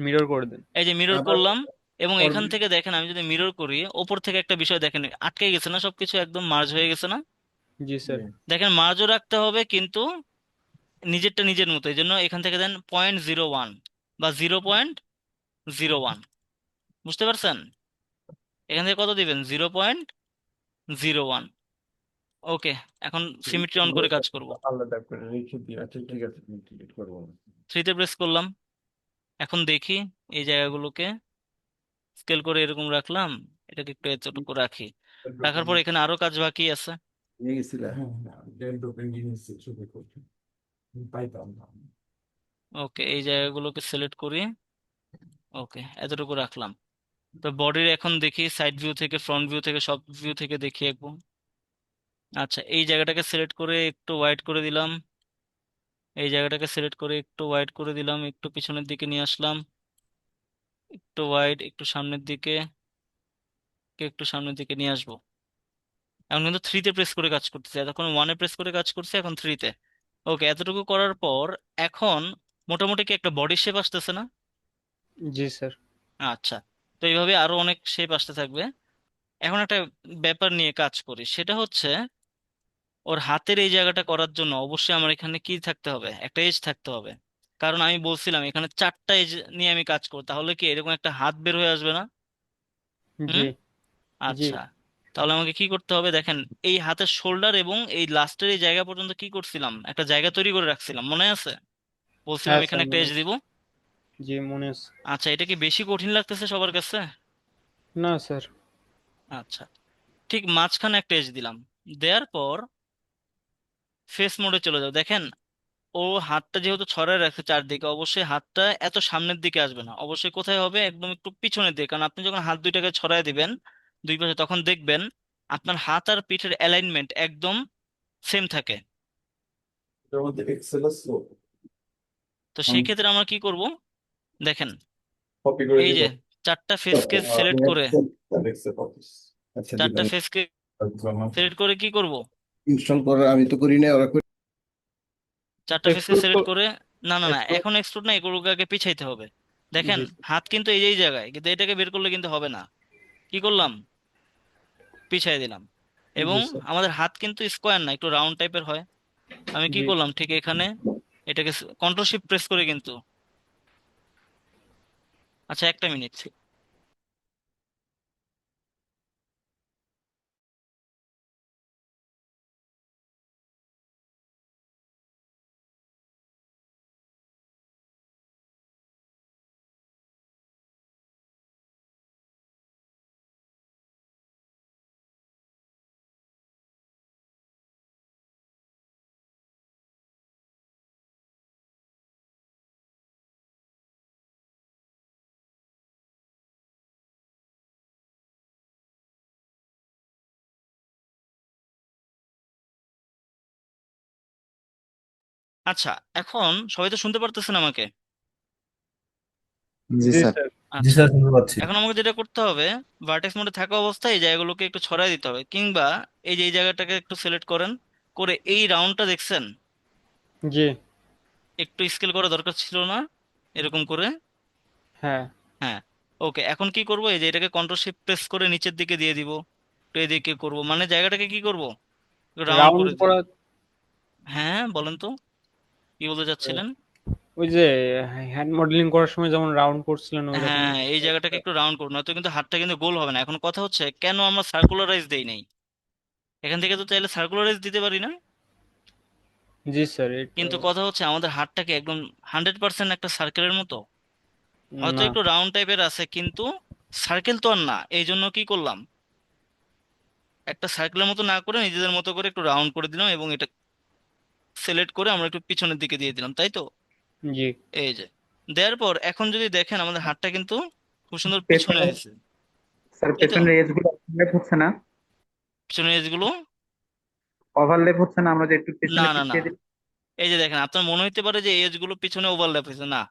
মিরর করে দেন। এই যে মিরর আবার করলাম, এবং এখান orbit- থেকে দেখেন আমি যদি মিরর করি, ওপর থেকে একটা বিষয় দেখেন, আটকে গেছে না, সবকিছু একদম মার্জ হয়ে গেছে না। জি স্যার। দেখেন মার্জও রাখতে হবে, কিন্তু নিজেরটা নিজের মতো। এই জন্য এখান থেকে দেন 0.01 বা 0.01, বুঝতে পারছেন? এখান থেকে কত দিবেন, 0.01। ওকে, এখন সিমেট্রি অন করে কাজ করব। আলাদা করে রেখে দিই। আচ্ছা ঠিক আছে, আমি delete করবো না। 3 তে প্রেস করলাম। এখন দেখি এই জায়গাগুলোকে স্কেল করে এরকম রাখলাম, এটাকে একটু এতটুকু রাখি। রাখার পর এখানে আরো কাজ বাকি আছে। নিয়ে গেছিলা? ডেল ডোপেন জিনিস শুরু করছি, পাইতাম না। ওকে, এই জায়গাগুলোকে সিলেক্ট করি। ওকে, এতটুকু রাখলাম। তো বডির এখন দেখি সাইড ভিউ থেকে, ফ্রন্ট ভিউ থেকে, সব ভিউ থেকে দেখি একদম। আচ্ছা, এই জায়গাটাকে সিলেক্ট করে একটু ওয়াইড করে দিলাম, এই জায়গাটাকে সিলেক্ট করে একটু ওয়াইড করে দিলাম, একটু পিছনের দিকে নিয়ে আসলাম, একটু ওয়াইড, একটু সামনের দিকে, একটু সামনের দিকে নিয়ে আসবো। এখন কিন্তু 3 তে প্রেস করে কাজ করতেছে, এতক্ষণ 1-এ প্রেস করে কাজ করছে, এখন 3-তে। ওকে, এতটুকু করার পর এখন মোটামুটি কি একটা বডি শেপ আসতেছে না? জি স্যার। আচ্ছা, তো এইভাবে আরো অনেক শেপ আসতে থাকবে। এখন একটা ব্যাপার নিয়ে কাজ করি, সেটা হচ্ছে ওর হাতের এই জায়গাটা করার জন্য অবশ্যই আমার এখানে কি থাকতে হবে, একটা এজ থাকতে হবে। কারণ আমি বলছিলাম এখানে 4টা এজ নিয়ে আমি কাজ করব, তাহলে কি এরকম একটা হাত বের হয়ে আসবে না? জি। হুম। জি। আচ্ছা, তাহলে আমাকে কি করতে হবে দেখেন, এই হাতের শোল্ডার এবং এই লাস্টের এই জায়গা পর্যন্ত কি করছিলাম, একটা জায়গা তৈরি করে রাখছিলাম, মনে আছে? বলছিলাম হ্যাঁ এখানে স্যার একটা মনে এজ আছে। দিব। জি মনে আছে। আচ্ছা, এটা কি বেশি কঠিন লাগতেছে সবার কাছে? না স্যার। আচ্ছা, ঠিক মাঝখানে একটা এজ দিলাম। দেওয়ার পর ফেস মোডে চলে যাও। দেখেন ও হাতটা যেহেতু ছড়ায় রাখছে চারদিকে, অবশ্যই হাতটা এত সামনের দিকে আসবে না, অবশ্যই কোথায় হবে, একদম একটু পিছনের দিকে। কারণ আপনি যখন হাত দুইটাকে ছড়ায় দিবেন দুই পাশে, তখন দেখবেন আপনার হাত আর পিঠের অ্যালাইনমেন্ট একদম সেম থাকে। এটার মধ্যে এক্সেল আছে, তো সেই ক্ষেত্রে আমরা কি করব, দেখেন কপি করে এই দিব। যে চারটা ফেসকে সিলেক্ট করে, এক্সেল অফিস, আচ্ছা চারটা দিলাম। ফেসকে সিলেক্ট করে কি করব, ইনস্টল করে আমি তো করি না, ওরা করে। চারটা ফেসকে এক্সক্লুড। সিলেক্ট করে, না না না, এক্সক্লুড। এখন এক্সট্রুড না, এগুলোকে আগে পিছাইতে হবে। দেখেন জি। হাত কিন্তু এই এই জায়গায়, কিন্তু এটাকে বের করলে কিন্তু হবে না। কি করলাম, পিছাই দিলাম। এবং জি স্যার। আমাদের হাত কিন্তু স্কোয়ার না, একটু রাউন্ড টাইপের হয়। আমি কি জি। করলাম, ঠিক এখানে এটাকে কন্ট্রোল শিফট প্রেস করে কিন্তু, আচ্ছা একটা মিনিট। আচ্ছা, এখন সবাই তো শুনতে পারতেছেন আমাকে? জি জি স্যার। স্যার। জি আচ্ছা, স্যার, শুনতে পাচ্ছি। এখন আমাকে যেটা করতে হবে, ভার্টেক্স মোডে থাকা অবস্থায় এই জায়গাগুলোকে একটু ছড়াই দিতে হবে, কিংবা এই যে এই জায়গাটাকে একটু সিলেক্ট করেন, করে এই রাউন্ডটা দেখছেন, জি। একটু স্কেল করা দরকার ছিল না, এরকম করে। হ্যাঁ। হ্যাঁ। ওকে, এখন কি করব, এই যে এটাকে কন্ট্রোল শিফট প্রেস করে নিচের দিকে দিয়ে দিব, একটু এদিকে করব, মানে জায়গাটাকে কি করব, রাউন্ড রাউন্ড করে দিব। করা। হ্যাঁ বলেন তো, কি বলতে চাচ্ছিলেন? ওই যে হ্যান্ড মডেলিং করার সময় যেমন রাউন্ড করছিলেন ওই রকম। হ্যাঁ, এই জায়গাটাকে একটু রাউন্ড করুন, নয়তো কিন্তু হাতটা কিন্তু গোল হবে না। এখন কথা হচ্ছে কেন আমরা সার্কুলারাইজ দেই নাই, এখান থেকে তো চাইলে সার্কুলারাইজ দিতে পারি না। জি স্যার এটা। কিন্তু কথা হচ্ছে আমাদের হাতটাকে একদম 100% একটা সার্কেলের মতো, হয়তো না। একটু রাউন্ড টাইপের আছে, কিন্তু সার্কেল তো আর না। এই জন্য কি করলাম, একটা সার্কেলের মতো না করে নিজেদের মতো করে একটু রাউন্ড করে দিলাম, এবং এটা সিলেক্ট করে আমরা একটু পিছনের দিকে দিয়ে দিলাম, তাই তো? জি। এই যে দেওয়ার পর এখন যদি দেখেন আমাদের হাতটা কিন্তু খুব সুন্দর পিছনে পেছনে হয়েছে, স্যার তাই তো? পেছনের এজ গুলো ওভারল্যাপ হচ্ছে না? পিছনের এজগুলো, ওভারল্যাপ হচ্ছে না, আমরা যে একটু না পেছনে না না, পিছিয়ে দিই। এই যে দেখেন, আপনার মনে হতে পারে যে এই এজগুলো পিছনে ওভারল্যাপ হয়েছে, না।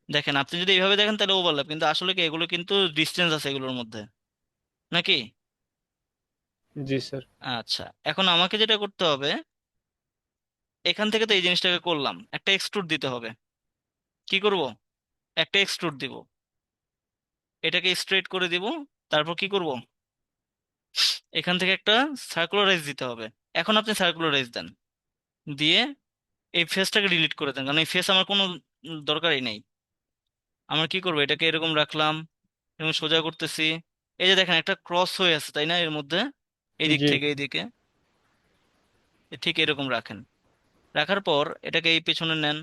দেখেন, আপনি যদি এইভাবে দেখেন তাহলে ওভারল্যাপ, কিন্তু আসলে কি এগুলো কিন্তু ডিস্টেন্স আছে এগুলোর মধ্যে, নাকি? জি স্যার। আচ্ছা, এখন আমাকে যেটা করতে হবে, এখান থেকে তো এই জিনিসটাকে করলাম, একটা এক্সট্রুড দিতে হবে। কি করব? একটা এক্সট্রুড দিব, এটাকে স্ট্রেট করে দিব। তারপর কি করব? এখান থেকে একটা সার্কুলারাইজ দিতে হবে। এখন আপনি সার্কুলারাইজ দেন, দিয়ে এই ফেসটাকে ডিলিট করে দেন, কারণ এই ফেস আমার কোনো দরকারই নেই। আমরা কি করবো, এটাকে এরকম রাখলাম, এরকম সোজা করতেছি। এই যে দেখেন, একটা ক্রস হয়ে আছে তাই না এর মধ্যে, এই দিক জি থেকে এইদিকে। ঠিক এরকম রাখেন। রাখার পর এটাকে এই পেছনে নেন,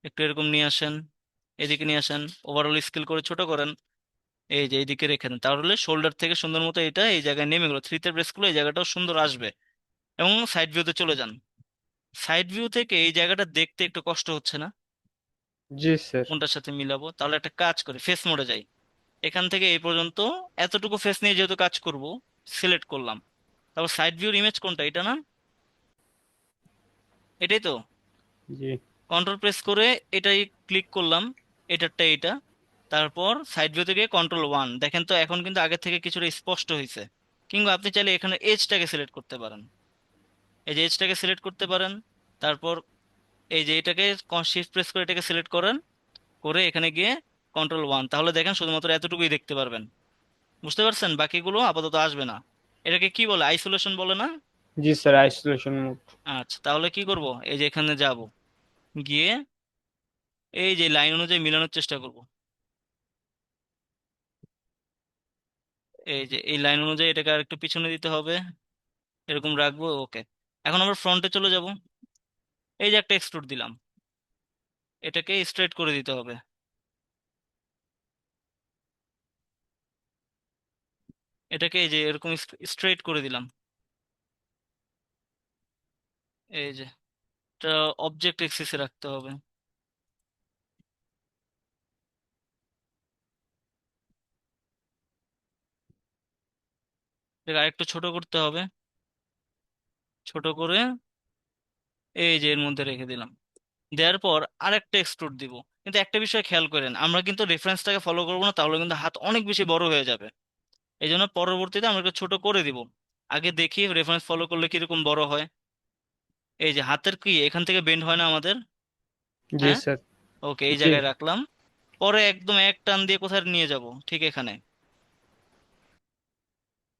একটু এরকম নিয়ে আসেন, এদিকে নিয়ে আসেন, ওভারঅল স্কেল করে ছোট করেন। এই যে এইদিকে রেখে দেন, তাহলে শোল্ডার থেকে সুন্দর মতো এটা এই জায়গায় নেমে গেলো। থ্রিতে প্রেস করলে এই জায়গাটাও সুন্দর আসবে। এবং সাইড ভিউতে চলে যান। সাইড ভিউ থেকে এই জায়গাটা দেখতে একটু কষ্ট হচ্ছে না? জি স্যার। কোনটার সাথে মিলাবো? তাহলে একটা কাজ করে ফেস মোডে যাই। এখান থেকে এই পর্যন্ত এতটুকু ফেস নিয়ে যেহেতু কাজ করব, সিলেক্ট করলাম। তারপর সাইড ভিউর ইমেজ কোনটা, এটা না? এটাই তো। জি কন্ট্রোল প্রেস করে এটাই ক্লিক করলাম, এটারটা এইটা। তারপর সাইড ভিউ থেকে Ctrl+1, দেখেন তো এখন কিন্তু আগের থেকে কিছুটা স্পষ্ট হয়েছে। কিংবা আপনি চাইলে এখানে এজটাকে সিলেক্ট করতে পারেন, এই যে এজটাকে সিলেক্ট করতে পারেন। তারপর এই যে এটাকে শিফট প্রেস করে এটাকে সিলেক্ট করেন, করে এখানে গিয়ে Ctrl+1, তাহলে দেখেন শুধুমাত্র এতটুকুই দেখতে পারবেন। বুঝতে পারছেন? বাকিগুলো আপাতত আসবে না। এটাকে কি বলে, আইসোলেশন বলে না? জি স্যার, আইসোলেশন মোড। আচ্ছা, তাহলে কি করব, এই যে এখানে যাব, গিয়ে এই যে লাইন অনুযায়ী মিলানোর চেষ্টা করব। এই যে এই লাইন অনুযায়ী এটাকে আর একটু পিছনে দিতে হবে, এরকম রাখবো। ওকে, এখন আমরা ফ্রন্টে চলে যাব। এই যে একটা এক্সট্রুড দিলাম, এটাকে স্ট্রেট করে দিতে হবে। এটাকে এই যে এরকম স্ট্রেট করে দিলাম। এই যে এটা অবজেক্ট এক্সিসে রাখতে হবে। এটাকে আরেকটু ছোট করতে হবে, ছোট করে এই যে এর মধ্যে রেখে দিলাম। দেওয়ার পর আরেকটা এক্সট্রুড দিব। কিন্তু একটা বিষয় খেয়াল করেন, আমরা কিন্তু রেফারেন্সটাকে ফলো করবো না, তাহলে কিন্তু হাত অনেক বেশি বড় হয়ে যাবে। এই জন্য পরবর্তীতে আমরা একটু ছোট করে দিব। আগে দেখি রেফারেন্স ফলো করলে কিরকম বড় হয়। এই যে হাতের কি এখান থেকে বেন্ড হয় না আমাদের? জি হ্যাঁ। স্যার। ওকে, এই জি জায়গায় রাখলাম। পরে একদম এক টান দিয়ে কোথায় নিয়ে যাব, ঠিক এখানে,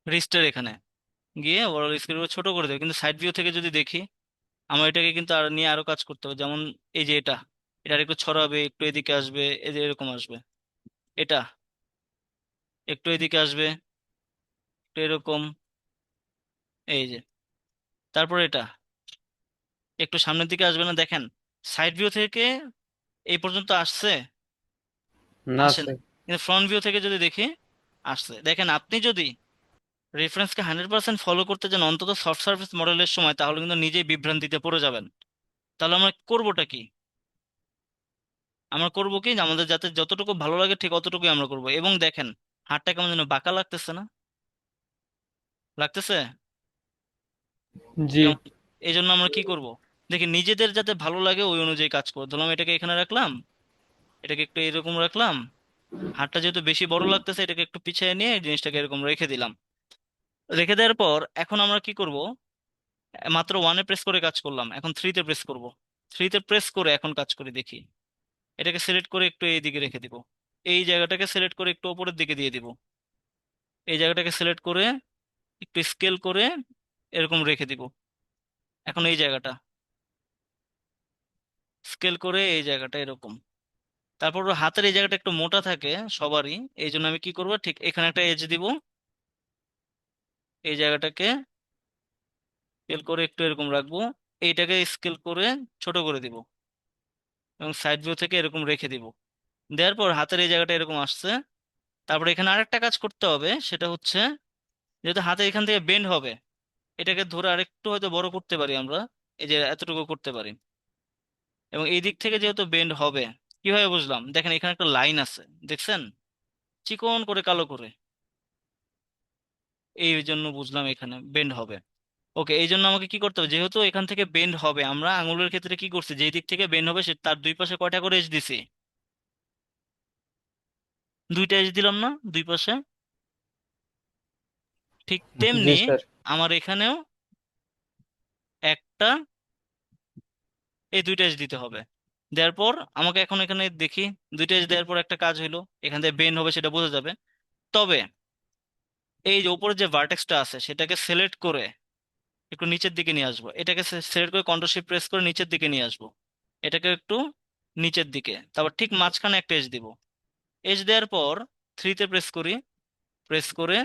রিস্টের এখানে গিয়ে ওভারঅল স্ক্রিন ছোট করে দেবে। কিন্তু সাইড ভিউ থেকে যদি দেখি, আমার এটাকে কিন্তু আর নিয়ে আরো কাজ করতে হবে। যেমন এই যে এটা আর একটু ছড়াবে, একটু এদিকে আসবে, এই যে এরকম আসবে। এটা একটু এদিকে আসবে, একটু এরকম। এই যে, তারপর এটা একটু সামনের দিকে আসবে না? দেখেন, সাইড ভিউ থেকে এই পর্যন্ত আসছে, না আসে না। স্যার। কিন্তু ফ্রন্ট ভিউ থেকে যদি দেখি, আসছে। দেখেন, আপনি যদি রেফারেন্সকে 100% ফলো করতে চান অন্তত সফট সার্ফেস মডেলের সময়, তাহলে কিন্তু নিজেই বিভ্রান্তিতে পড়ে যাবেন। তাহলে আমরা করবোটা কি? আমরা করবো কি, যে আমাদের যাতে যতটুকু ভালো লাগে ঠিক অতটুকুই আমরা করব। এবং দেখেন, হাতটা কেমন যেন বাঁকা লাগতেছে না? লাগতেছে জি কেমন? এই জন্য আমরা কি করব, দেখি নিজেদের যাতে ভালো লাগে ওই অনুযায়ী কাজ করবো। ধরলাম এটাকে এখানে রাখলাম, এটাকে একটু এরকম রাখলাম। হাতটা যেহেতু বেশি বড় লাগতেছে, এটাকে একটু পিছিয়ে নিয়ে এই জিনিসটাকে এরকম রেখে দিলাম। রেখে দেওয়ার পর এখন আমরা কি করব, মাত্র ওয়ানে প্রেস করে কাজ করলাম, এখন থ্রিতে প্রেস করব। থ্রিতে প্রেস করে এখন কাজ করে দেখি। এটাকে সিলেক্ট করে একটু এই দিকে রেখে দিব। এই জায়গাটাকে সিলেক্ট করে একটু উপরের দিকে দিয়ে দিব। এই জায়গাটাকে সিলেক্ট করে একটু স্কেল করে এরকম রেখে দিব। এখন এই জায়গাটা স্কেল করে এই জায়গাটা এরকম। তারপর ওর হাতের এই জায়গাটা একটু মোটা থাকে সবারই, এই জন্য আমি কি করব, ঠিক এখানে একটা এজ দিব। এই জায়গাটাকে স্কেল করে একটু এরকম রাখবো। এইটাকে স্কেল করে ছোট করে দিব, এবং সাইড ভিউ থেকে এরকম রেখে দিব। দেওয়ার পর হাতের এই জায়গাটা এরকম আসছে। তারপর এখানে আরেকটা কাজ করতে হবে, সেটা হচ্ছে যেহেতু হাতে এখান থেকে বেন্ড হবে, এটাকে ধরে আরেকটু হয়তো বড় করতে পারি আমরা। এই যে এতটুকু করতে পারি। এবং এই দিক থেকে যেহেতু বেন্ড হবে, কিভাবে বুঝলাম, দেখেন এখানে একটা লাইন আছে, দেখছেন, চিকন করে কালো করে। এই জন্য বুঝলাম এখানে বেন্ড হবে। ওকে, এই জন্য আমাকে কি করতে হবে, যেহেতু এখান থেকে বেন্ড হবে, আমরা আঙুলের ক্ষেত্রে কি করছি, যেই দিক থেকে বেন্ড হবে সে তার দুই পাশে কয়টা করে এজ দিছি? দুইটা এজ দিলাম না দুই পাশে? ঠিক জি তেমনি স্যার। আমার এখানেও একটা, এই দুইটা এজ দিতে হবে। দেওয়ার পর আমাকে এখন এখানে দেখি, দুইটা এজ দেওয়ার পর একটা কাজ হইলো, এখান থেকে বেন্ড হবে সেটা বোঝা যাবে। তবে এই যে উপরে যে ভার্টেক্সটা আছে সেটাকে সিলেক্ট করে একটু নিচের দিকে নিয়ে আসবো, এটাকে সিলেক্ট করে কন্ট্রোল শিফট প্রেস করে নিচের দিকে নিয়ে আসবো, এটাকে একটু নিচের দিকে, তারপর ঠিক মাঝখানে একটা এজ দিব। এজ দেওয়ার পর থ্রিতে প্রেস করি, প্রেস করে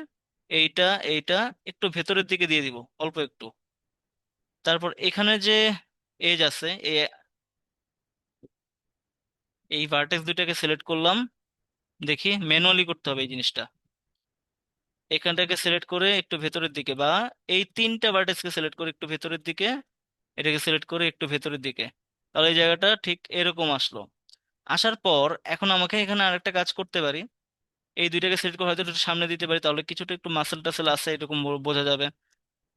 এইটা এইটা একটু ভেতরের দিকে দিয়ে দিব অল্প একটু। তারপর এখানে যে এজ আছে এই ভার্টেক্স দুইটাকে সিলেক্ট করলাম, দেখি ম্যানুয়ালি করতে হবে এই জিনিসটা। এখানটাকে সিলেক্ট করে একটু ভেতরের দিকে, বা এই তিনটা ভার্টেক্সকে সিলেক্ট করে একটু ভেতরের দিকে, এটাকে সিলেক্ট করে একটু ভেতরের দিকে, তাহলে এই জায়গাটা ঠিক এরকম আসলো। আসার পর এখন আমাকে এখানে আরেকটা কাজ করতে পারি, এই দুইটাকে সিলেক্ট করে হয়তো একটু সামনে দিতে পারি, তাহলে কিছুটা একটু মাসেল টাসেল আছে এরকম বোঝা যাবে।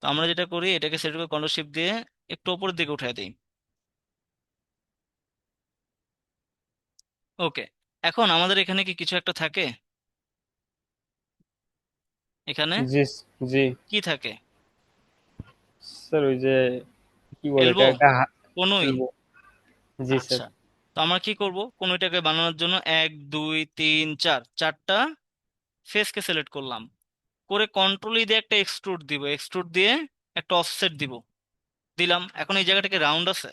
তো আমরা যেটা করি, এটাকে সিলেক্ট করে কন্ট্রোল শিফট দিয়ে একটু উপরের দিকে উঠাই দিই। ওকে, এখন আমাদের এখানে কি কিছু একটা থাকে? এখানে জি জি কি থাকে? স্যার, ওই যে কি বলে এটা, এলবো, একটা কোনোই? ফেলবো। জি স্যার। আচ্ছা, তো আমরা কি করব, কোনোইটাকে বানানোর জন্য এক দুই তিন চার, চারটা ফেসকে সিলেক্ট করলাম, করে কন্ট্রোল দিয়ে একটা এক্সট্রুড দিব, এক্সট্রুড দিয়ে একটা অফসেট দিব, দিলাম। এখন এই জায়গাটাকে রাউন্ড আছে,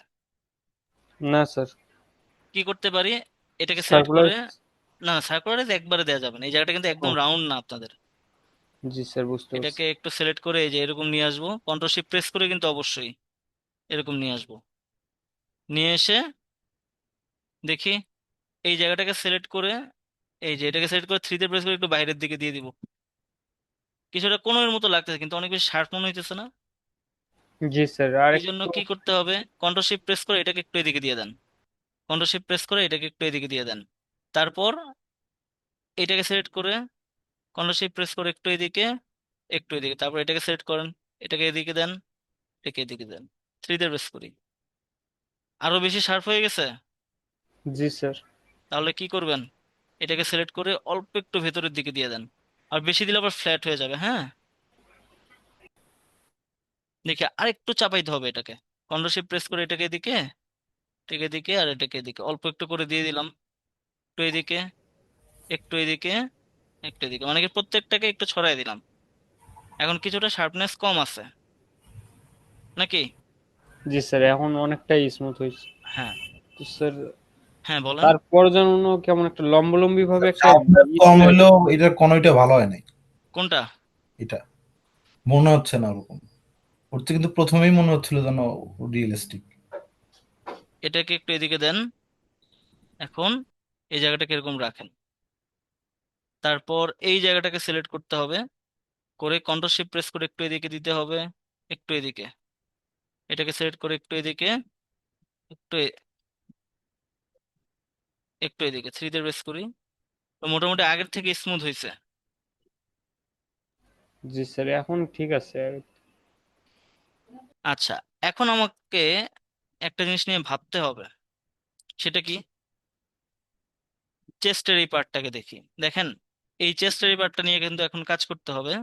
না স্যার, কি করতে পারি, এটাকে সিলেক্ট সার্কুলার। করে, না সার্কুলারে একবারে দেওয়া যাবে না, এই জায়গাটা কিন্তু ও একদম রাউন্ড না আপনাদের। জি স্যার, বুঝতে পারছি। এটাকে একটু সিলেক্ট করে এই যে এরকম নিয়ে আসবো, কন্ট্রোল শিফট প্রেস করে কিন্তু অবশ্যই এরকম নিয়ে আসবো। নিয়ে এসে দেখি এই জায়গাটাকে সিলেক্ট করে, এই যে এটাকে সিলেক্ট করে থ্রিতে প্রেস করে একটু বাইরের দিকে দিয়ে দিব। কিছুটা কোনো এর মতো লাগতেছে কিন্তু অনেক বেশি শার্প মনে হইতেছে না? জি স্যার, আর এই জন্য একটু। কি করতে হবে, কন্ট্রোল শিফট প্রেস করে এটাকে একটু এদিকে দিয়ে দেন, কন্ট্রোল শিফট প্রেস করে এটাকে একটু এদিকে দিয়ে দেন। তারপর এটাকে সিলেক্ট করে কন্ট্রোল শিফট প্রেস করে একটু এদিকে, একটু এদিকে, তারপর এটাকে সিলেক্ট করেন, এটাকে এদিকে দেন, এটাকে এদিকে দেন, থ্রিতে প্রেস করি। আরো বেশি শার্প হয়ে গেছে? জি স্যার। তাহলে কি করবেন, এটাকে সিলেক্ট করে অল্প একটু ভেতরের দিকে দিয়ে দেন, আর বেশি দিলে আবার ফ্ল্যাট হয়ে যাবে। হ্যাঁ, দেখে আর একটু চাপাইতে হবে এটাকে, কন্ট্রোল শিফট প্রেস করে এটাকে এদিকে, এটাকে এদিকে, আর এটাকে এদিকে অল্প একটু করে দিয়ে দিলাম, একটু এদিকে, একটু এদিকে, একটু এদিকে, মানে কি প্রত্যেকটাকে একটু ছড়াই দিলাম। এখন কিছুটা শার্পনেস কম আছে নাকি? জি স্যার, এখন অনেকটাই স্মুথ হয়েছে। হ্যাঁ। তো স্যার, হ্যাঁ বলেন। তারপর যেন কেমন একটা লম্বলম্বি ভাবে একটা শার্পনেস ই কম চলে আসে। হইলেও এটার কোনোটা ভালো হয় নাই। কোনটা? এটা মনে হচ্ছে না ওরকম, ওর তো কিন্তু প্রথমেই মনে হচ্ছিল যেন রিয়েলিস্টিক। এটাকে একটু এদিকে দেন, এখন এই জায়গাটাকে এরকম রাখেন, তারপর এই জায়গাটাকে সিলেক্ট করতে হবে, করে কন্ট্রোল শিফট প্রেস করে একটু এদিকে দিতে হবে, একটু এদিকে, এটাকে সিলেক্ট করে একটু এদিকে, একটু একটু এদিকে, থ্রিতে প্রেস করি। তো মোটামুটি আগের থেকে স্মুথ হয়েছে। জি স্যার, এখন ঠিক আছে। আচ্ছা, এখন আমাকে একটা জিনিস নিয়ে ভাবতে হবে, সেটা কি, চেস্টের এই পার্টটাকে দেখি। দেখেন, এই চেস্টের এই পার্টটা নিয়ে কিন্তু এখন কাজ করতে হবে।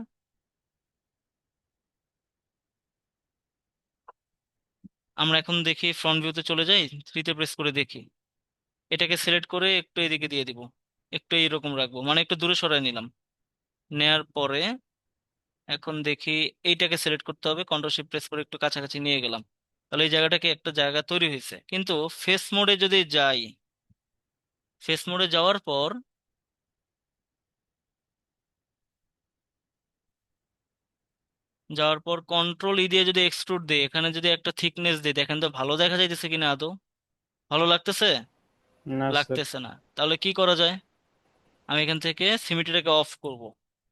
আমরা এখন দেখি ফ্রন্ট ভিউতে চলে যাই, থ্রিতে প্রেস করে দেখি, এটাকে সিলেক্ট করে একটু এদিকে দিয়ে দিব, একটু এইরকম রাখবো, মানে একটু দূরে সরাই নিলাম। নেয়ার পরে এখন দেখি এইটাকে সিলেক্ট করতে হবে, কন্ট্রোল শিফট প্রেস করে একটু কাছাকাছি নিয়ে গেলাম, তাহলে এই জায়গাটাকে একটা জায়গা তৈরি হয়েছে। কিন্তু ফেস মোডে যদি যাই, ফেস মোডে যাওয়ার পর কন্ট্রোল ই দিয়ে যদি এক্সট্রুড দিই, এখানে যদি একটা থিকনেস দিই, দেখেন তো ভালো দেখা যাইতেছে কিনা, আদৌ ভালো লাগতেছে? না স্যার। লাগতেছে না। তাহলে কি করা যায়, আমি এখান থেকে সিমিট্রিটাকে অফ করব,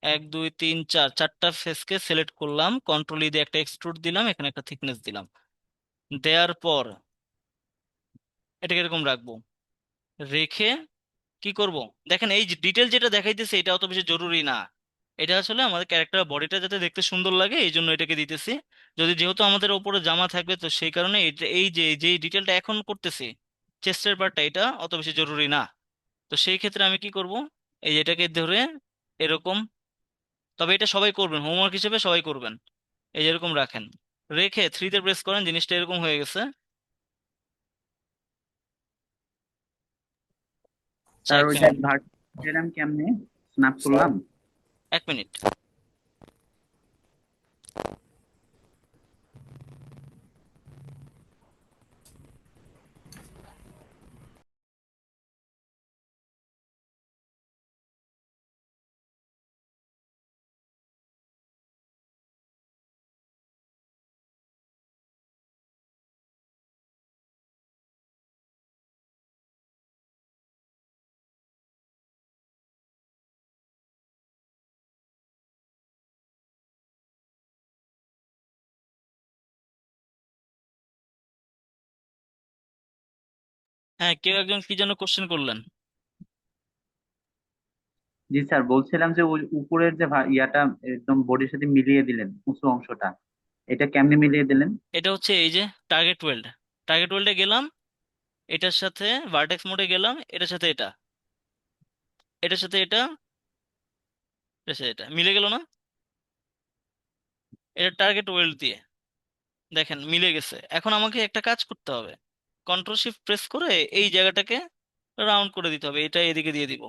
এক দুই তিন চার, চারটা ফেসকে সিলেক্ট করলাম, কন্ট্রোল ই দিয়ে একটা এক্সট্রুড দিলাম, এখানে একটা থিকনেস দিলাম, দেওয়ার পর এটাকে এরকম রাখবো, রেখে কি করব, দেখেন এই ডিটেল যেটা দেখাইতেছে এটা অত বেশি জরুরি না, এটা আসলে আমাদের ক্যারেক্টার বডিটা যাতে দেখতে সুন্দর লাগে এই জন্য এটাকে দিতেছি। যেহেতু আমাদের ওপরে জামা থাকবে তো সেই কারণে এই যে ডিটেলটা এখন করতেছি চেস্টের পার্টটা, এটা অত বেশি জরুরি না। তো সেই ক্ষেত্রে আমি কি করব, এই যে এটাকে ধরে এরকম, তবে এটা সবাই করবেন, হোমওয়ার্ক হিসেবে সবাই করবেন। এই যে এরকম রাখেন, রেখে থ্রিতে প্রেস করেন, জিনিসটা এরকম হয়ে গেছে। আচ্ছা, স্যার এক ওইটা মিনিট, ভাগ দিলাম কেমনে স্ন্যাপ স্যার করলাম? 1 মিনিট। হ্যাঁ, কেউ একজন কি যেন কোশ্চেন করলেন। জি স্যার, বলছিলাম যে ওই উপরের যে ইয়াটা একদম বডির সাথে মিলিয়ে দিলেন উঁচু অংশটা, এটা কেমনে মিলিয়ে দিলেন? এটা হচ্ছে এই যে টার্গেট ওয়েল্ড, টার্গেট ওয়েল্ডে গেলাম, এটার সাথে ভার্টেক্স মোডে গেলাম, এটার সাথে এটা, এটার সাথে এটা, এটার সাথে এটা মিলে গেল না? এটা টার্গেট ওয়েল্ড দিয়ে দেখেন মিলে গেছে। এখন আমাকে একটা কাজ করতে হবে, কন্ট্রোল শিফট প্রেস করে এই জায়গাটাকে রাউন্ড করে দিতে হবে, এটা এদিকে দিয়ে দিব,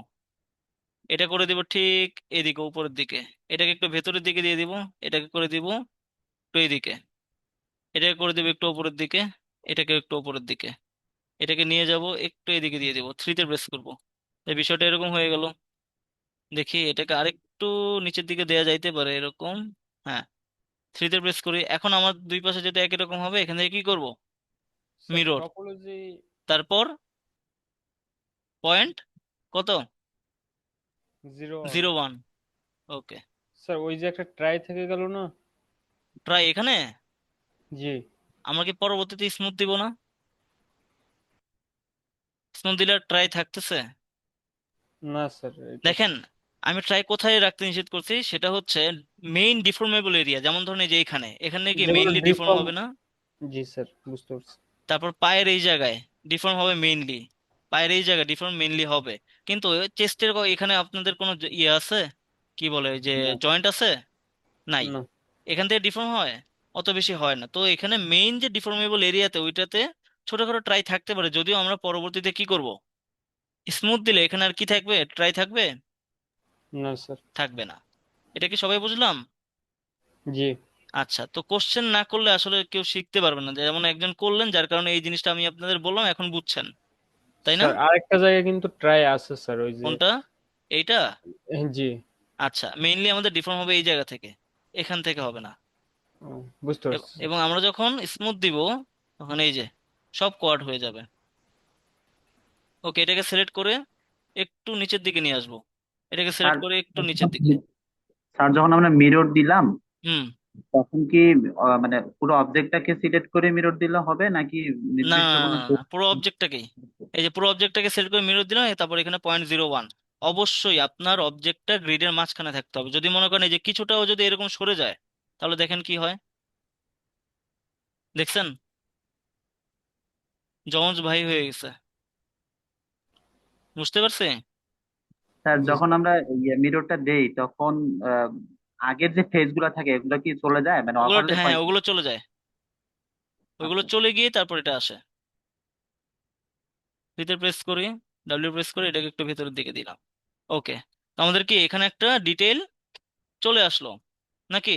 এটা করে দিব ঠিক এদিকে উপরের দিকে, এটাকে একটু ভেতরের দিকে দিয়ে দিব, এটাকে করে দিব একটু এদিকে, এটাকে করে দিব একটু উপরের দিকে, এটাকে একটু উপরের দিকে, এটাকে নিয়ে যাব একটু এদিকে দিয়ে দিব, থ্রিতে প্রেস করব। এই বিষয়টা এরকম হয়ে গেল। দেখি এটাকে আরেকটু নিচের দিকে দেয়া যাইতে পারে এরকম। হ্যাঁ, থ্রিতে প্রেস করি, এখন আমার দুই পাশে যেটা একই রকম হবে, এখান থেকে কি করব, স্যার মিরর, টপোলজি তারপর পয়েন্ট কত, 01। 0 1। ওকে, স্যার ওই যে একটা ট্রাই থেকে গেল না? ট্রাই এখানে, জি। আমরা কি পরবর্তীতে স্মুথ দিব না? স্মুথ দিলে ট্রাই থাকতেছে। না স্যার এটা দেখেন, আমি ট্রাই কোথায় রাখতে নিষেধ করছি, সেটা হচ্ছে মেইন ডিফর্মেবল এরিয়া, যেমন ধরুন এই যে এখানে, এখানে কি যেগুলো মেইনলি ডিফর্ম ডিফর্ম। হবে না? জি স্যার বুঝতে পারছি। তারপর পায়ের এই জায়গায় ডিফর্ম হবে মেইনলি, পায়ের এই জায়গায় ডিফর্ম মেইনলি হবে। কিন্তু চেস্টের এখানে আপনাদের কোনো ইয়ে আছে, কি বলে ওই যে না জয়েন্ট আছে? নাই। না। এখান থেকে ডিফর্ম হয়? অত বেশি হয় না। তো এখানে মেইন যে ডিফর্মেবল এরিয়াতে ওইটাতে ছোটখাটো ট্রাই থাকতে পারে, যদিও আমরা পরবর্তীতে কি করব, স্মুথ দিলে এখানে আর কি থাকবে, ট্রাই থাকবে? না স্যার। থাকবে না। এটা কি সবাই বুঝলাম? জি আচ্ছা, তো কোশ্চেন না করলে আসলে কেউ শিখতে পারবে না, যেমন একজন করলেন যার কারণে এই জিনিসটা আমি আপনাদের বললাম, এখন বুঝছেন, তাই না? স্যার আরেকটা জায়গায় কিন্তু ট্রাই আছে স্যার, ওই যে কোনটা? এইটা? জি। আচ্ছা, মেইনলি আমাদের ডিফর্ম হবে এই জায়গা থেকে, এখান থেকে হবে না। ও, বুঝতে পারছি স্যার। এবং আমরা যখন স্মুথ দিব তখন এই যে সব কোয়াড হয়ে যাবে। ওকে, এটাকে সিলেক্ট করে একটু নিচের দিকে নিয়ে আসবো, এটাকে স্যার সিলেক্ট করে একটু নিচের দিকে। স্যার যখন আমরা মিরর দিলাম হুম। তখন কি মানে পুরো অবজেক্টটাকে সিলেক্ট করে মিরর দিলে হবে নাকি না নির্দিষ্ট না না কোনো না, না, পুরো অবজেক্টটাকেই, এই যে পুরো অবজেক্টটাকে সিলেক্ট করে মিরর দিলাম, তারপর এখানে 0.01। অবশ্যই আপনার অবজেক্টটা গ্রিডের মাঝখানে থাকতে হবে। যদি মনে করেন এই যে কিছুটাও যদি এরকম সরে যায়, তাহলে দেখেন কি হয়, দেখছেন, জমজ ভাই হয়ে গেছে। বুঝতে পারছি? স্যার জি যখন আমরা মিররটা দেই তখন আহ, আগের যে ফেজ গুলা থাকে এগুলো কি চলে যায় মানে ওগুলো, ওভারল্যাপ হ্যাঁ হয় হ্যাঁ, কি? ওগুলো চলে যায়, ওইগুলো আচ্ছা চলে গিয়ে তারপর এটা আসে। ভিতরে প্রেস করি, ডাব্লিউ প্রেস করে এটাকে একটু ভেতরের দিকে দিলাম। ওকে, তো আমাদের কি এখানে একটা ডিটেল চলে আসলো নাকি?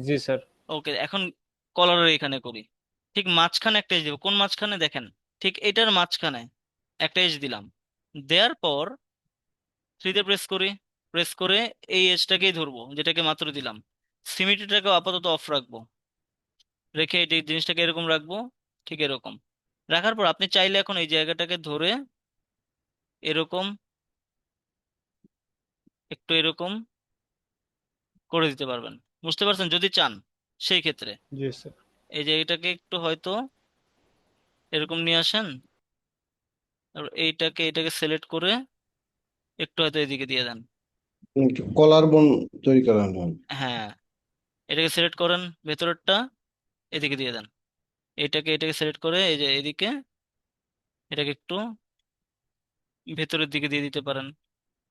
জি স্যার। ওকে, এখন কলারের এখানে করি, ঠিক মাঝখানে একটা এজ দেবো, কোন মাঝখানে দেখেন, ঠিক এটার মাঝখানে একটা এজ দিলাম, দেওয়ার পর থ্রিতে প্রেস করি, প্রেস করে এই এজটাকেই ধরবো যেটাকে মাত্র দিলাম, সিমিট্রিটাকে আপাতত অফ রাখবো, রেখে এই জিনিসটাকে এরকম রাখবো, ঠিক এরকম রাখার পর আপনি চাইলে এখন এই জায়গাটাকে ধরে এরকম একটু এরকম করে দিতে পারবেন। বুঝতে পারছেন? যদি চান সেই ক্ষেত্রে জি স্যার। এই যে এটাকে একটু হয়তো এরকম নিয়ে আসেন, আর এইটাকে এটাকে সিলেক্ট করে একটু হয়তো এদিকে দিয়ে দেন, একটু কলার বোন তৈরি করা হলো। হ্যাঁ, এটাকে সিলেক্ট করেন, ভেতরেরটা এদিকে দিয়ে দেন। এটাকে সিলেক্ট করে এই যে এদিকে এটাকে একটু ভেতরের দিকে দিয়ে দিতে পারেন,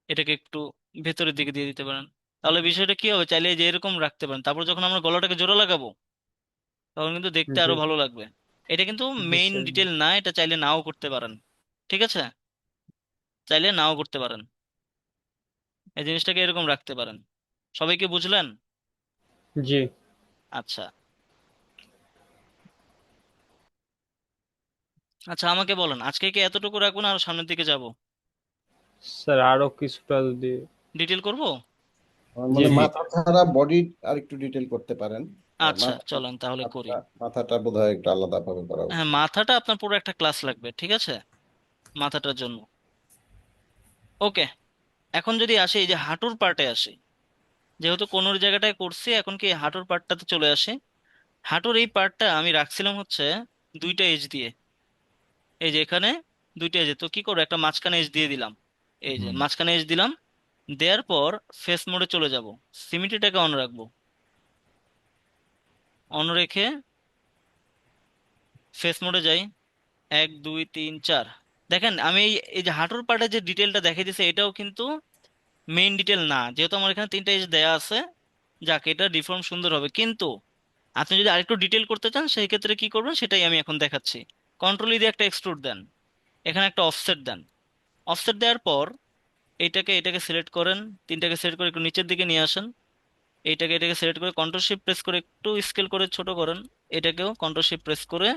এটাকে একটু ভেতরের দিকে দিয়ে দিতে পারেন। তাহলে বিষয়টা কি হবে, চাইলে এই যে এরকম রাখতে পারেন। তারপর যখন আমরা গলাটাকে জোড়া লাগাবো তখন কিন্তু দেখতে জি আরো ভালো লাগবে। এটা কিন্তু জি মেইন স্যার। ডিটেল না, এটা চাইলে নাও করতে পারেন। ঠিক আছে, চাইলে নাও করতে পারেন, এই জিনিসটাকে এরকম রাখতে পারেন। সবাই কি বুঝলেন? জি আচ্ছা। আচ্ছা, আমাকে বলেন আজকে কি এতটুকু রাখবো না আরো সামনের দিকে যাব? স্যার, আরো কিছুটা যদি। ডিটেল করব? জি মানে জি মাথা ছাড়া বডি আর একটু ডিটেল করতে পারেন। আচ্ছা, মাথা চলেন তাহলে করি। মাথাটা বোধহয় একটু আলাদা ভাবে করা হ্যাঁ, উচিত। মাথাটা আপনার পুরো একটা ক্লাস লাগবে, ঠিক আছে, মাথাটার জন্য। ওকে, এখন যদি আসি এই যে হাঁটুর পার্টে আসি, যেহেতু কোনোর জায়গাটায় করছি, এখন কি হাঁটুর পার্টটাতে চলে আসি। হাঁটুর এই পার্টটা আমি রাখছিলাম হচ্ছে দুইটা এজ দিয়ে, এই যে এখানে দুইটা এজ, তো কি করবো, একটা মাঝখানে এজ দিয়ে দিলাম। এই যে হুম মাঝখানে এজ দিলাম, দেওয়ার পর ফেস মোডে চলে যাব, সিমিট্রিটাকে অন রাখবো, অন রেখে ফেস মোডে যাই। 1 2 3 4, দেখেন আমি এই যে হাঁটুর পার্টে যে ডিটেলটা দেখাই দিছে এটাও কিন্তু মেইন ডিটেল না, যেহেতু আমার এখানে তিনটা এজ দেয়া আছে। যাক, এটা ডিফর্ম সুন্দর হবে, কিন্তু আপনি যদি আরেকটু ডিটেল করতে চান সেই ক্ষেত্রে কি করবেন সেটাই আমি এখন দেখাচ্ছি। কন্ট্রোল দিয়ে একটা এক্সট্রুড দেন, এখানে একটা অফসেট দেন। অফসেট দেওয়ার পর এটাকে সিলেক্ট করেন, তিনটাকে সিলেক্ট করে একটু নিচের দিকে নিয়ে আসেন। এটাকে সিলেক্ট করে কন্ট্রোল শিফট প্রেস করে একটু স্কেল করে ছোট করেন। এটাকেও কন্ট্রোল শিফট প্রেস করে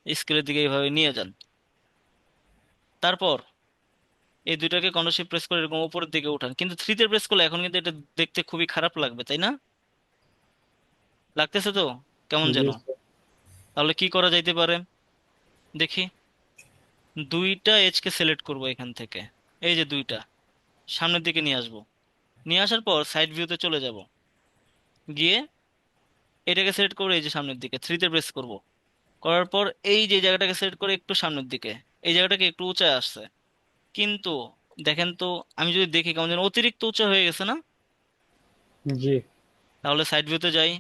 স্কেলের দিকে এইভাবে নিয়ে যান। তারপর এই দুইটাকে কন্ট্রোল শিফট প্রেস করে এরকম উপরের দিকে উঠান, কিন্তু থ্রিতে প্রেস করলে এখন কিন্তু এটা দেখতে খুবই খারাপ লাগবে, তাই না? লাগতেছে তো কেমন জি যেন। স্যার। তাহলে কি করা যাইতে পারে দেখি। দুইটা এজ কে সিলেক্ট করব এখান থেকে, এই যে দুইটা সামনের দিকে নিয়ে আসবো। নিয়ে আসার পর সাইড ভিউতে চলে যাব, গিয়ে এটাকে সিলেক্ট করবো, এই যে সামনের দিকে থ্রিতে প্রেস করব। করার পর এই যে জায়গাটাকে সিলেক্ট করে একটু সামনের দিকে, এই জায়গাটাকে একটু উঁচায় আসছে, কিন্তু দেখেন তো, আমি যদি দেখি কেমন যেন অতিরিক্ত উঁচা হয়ে গেছে না। জি তাহলে সাইড ভিউতে যাই,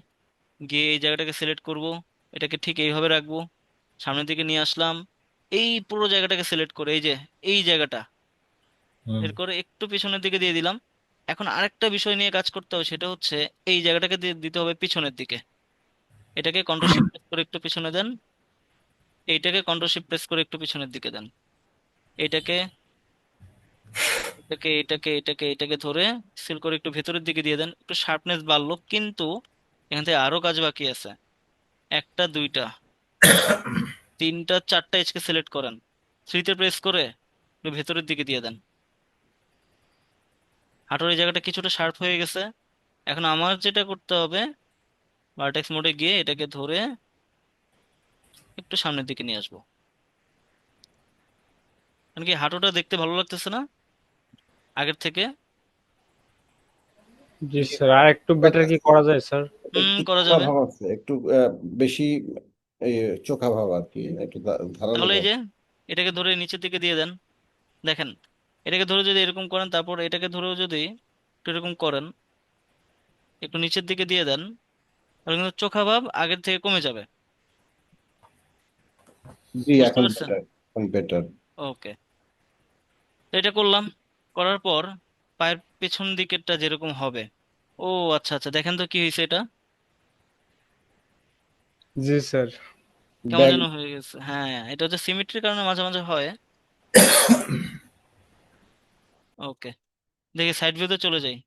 গিয়ে এই জায়গাটাকে সিলেক্ট করব, এটাকে ঠিক এইভাবে রাখবো, সামনের দিকে নিয়ে আসলাম। এই পুরো জায়গাটাকে সিলেক্ট করে এই যে এই জায়গাটা হুম এর করে একটু পিছনের দিকে দিয়ে দিলাম। এখন আরেকটা বিষয় নিয়ে কাজ করতে হবে, সেটা হচ্ছে এই জায়গাটাকে দিয়ে দিতে হবে পিছনের দিকে। এটাকে কন্ট্রোল শিফট প্রেস করে একটু পিছনে দেন, এইটাকে কন্ট্রোল শিফট প্রেস করে একটু পিছনের দিকে দেন। এইটাকে এটাকে ধরে সিল করে একটু ভেতরের দিকে দিয়ে দেন, একটু শার্পনেস বাড়লো, কিন্তু এখান থেকে আরো কাজ বাকি আছে। একটা দুইটা তিনটা চারটা এজকে সিলেক্ট করেন, থ্রিতে প্রেস করে একটু ভেতরের দিকে দিয়ে দেন। হাঁটুর এই জায়গাটা কিছুটা শার্প হয়ে গেছে। এখন আমার যেটা করতে হবে, ভার্টেক্স মোডে গিয়ে এটাকে ধরে একটু সামনের দিকে নিয়ে আসবো। কারণ কি হাঁটুটা দেখতে ভালো লাগতেছে না আগের থেকে? জি স্যার, আর একটু বেটার কি করা যায় স্যার? একটু করা চোখা যাবে। ভাব আছে, একটু বেশি এই, চোখা ভাব আর কি, একটু ধারালো তাহলে এই ভাব। যে এটাকে ধরে নিচের দিকে দিয়ে দেন, দেখেন, এটাকে ধরে যদি এরকম করেন, তারপর এটাকে ধরেও যদি একটু এরকম করেন, একটু নিচের দিকে দিয়ে দেন, তাহলে কিন্তু চোখা ভাব আগের থেকে কমে যাবে। জি বুঝতে এখন পারছেন? বেটার, এখন বেটার। ওকে, তো এটা করলাম। করার পর পায়ের পেছন দিকেরটা যেরকম হবে। ও আচ্ছা আচ্ছা, দেখেন তো কি হয়েছে এটা, জি স্যার। কেমন ব্যাগ যেন হয়ে গেছে। হ্যাঁ, এটা হচ্ছে সিমেট্রির কারণে মাঝে মাঝে হয়। ওকে, দেখি সাইড ভিউতে চলে যাই,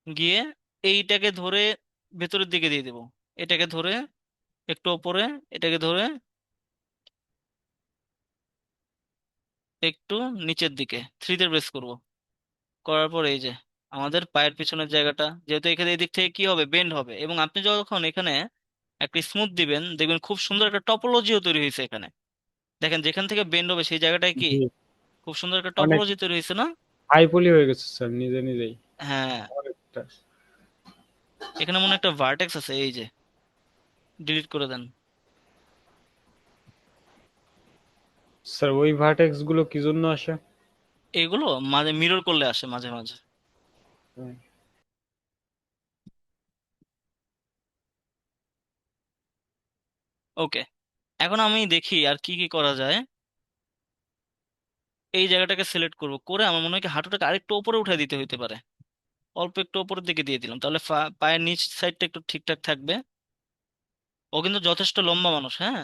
গিয়ে এইটাকে ধরে ভেতরের দিকে দিয়ে দেবো। এটাকে ধরে একটু ওপরে, এটাকে ধরে একটু নিচের দিকে থ্রিতে প্রেস করব। করার পর এই যে আমাদের পায়ের পিছনের জায়গাটা, যেহেতু এখানে এদিক থেকে কি হবে, বেন্ড হবে, এবং আপনি যখন এখানে একটা স্মুথ দিবেন দেখবেন খুব সুন্দর একটা টপোলজিও তৈরি হয়েছে এখানে। দেখেন যেখান থেকে বেন্ড হবে সেই জায়গাটায় কি জি, খুব সুন্দর একটা অনেক টপোলজি তৈরি হয়েছে না? হাইপলি হয়ে গেছে স্যার, নিজে নিজেই হ্যাঁ, অনেকটা। এখানে মনে হয় একটা ভার্টেক্স আছে, এই যে ডিলিট করে দেন। স্যার, ওই ভার্টেক্স গুলো কি জন্য আসে? এগুলো মাঝে মিরর করলে আসে মাঝে মাঝে। ওকে, এখন আমি দেখি আর কি কি করা যায়। এই জায়গাটাকে সিলেক্ট করব, করে আমার মনে হয় কি হাঁটুটাকে আরেকটু উপরে উঠে দিতে হইতে পারে। অল্প একটু উপরের দিকে দিয়ে দিলাম, তাহলে পায়ের নিচ সাইডটা একটু ঠিকঠাক থাকবে। ও কিন্তু যথেষ্ট লম্বা মানুষ, হ্যাঁ।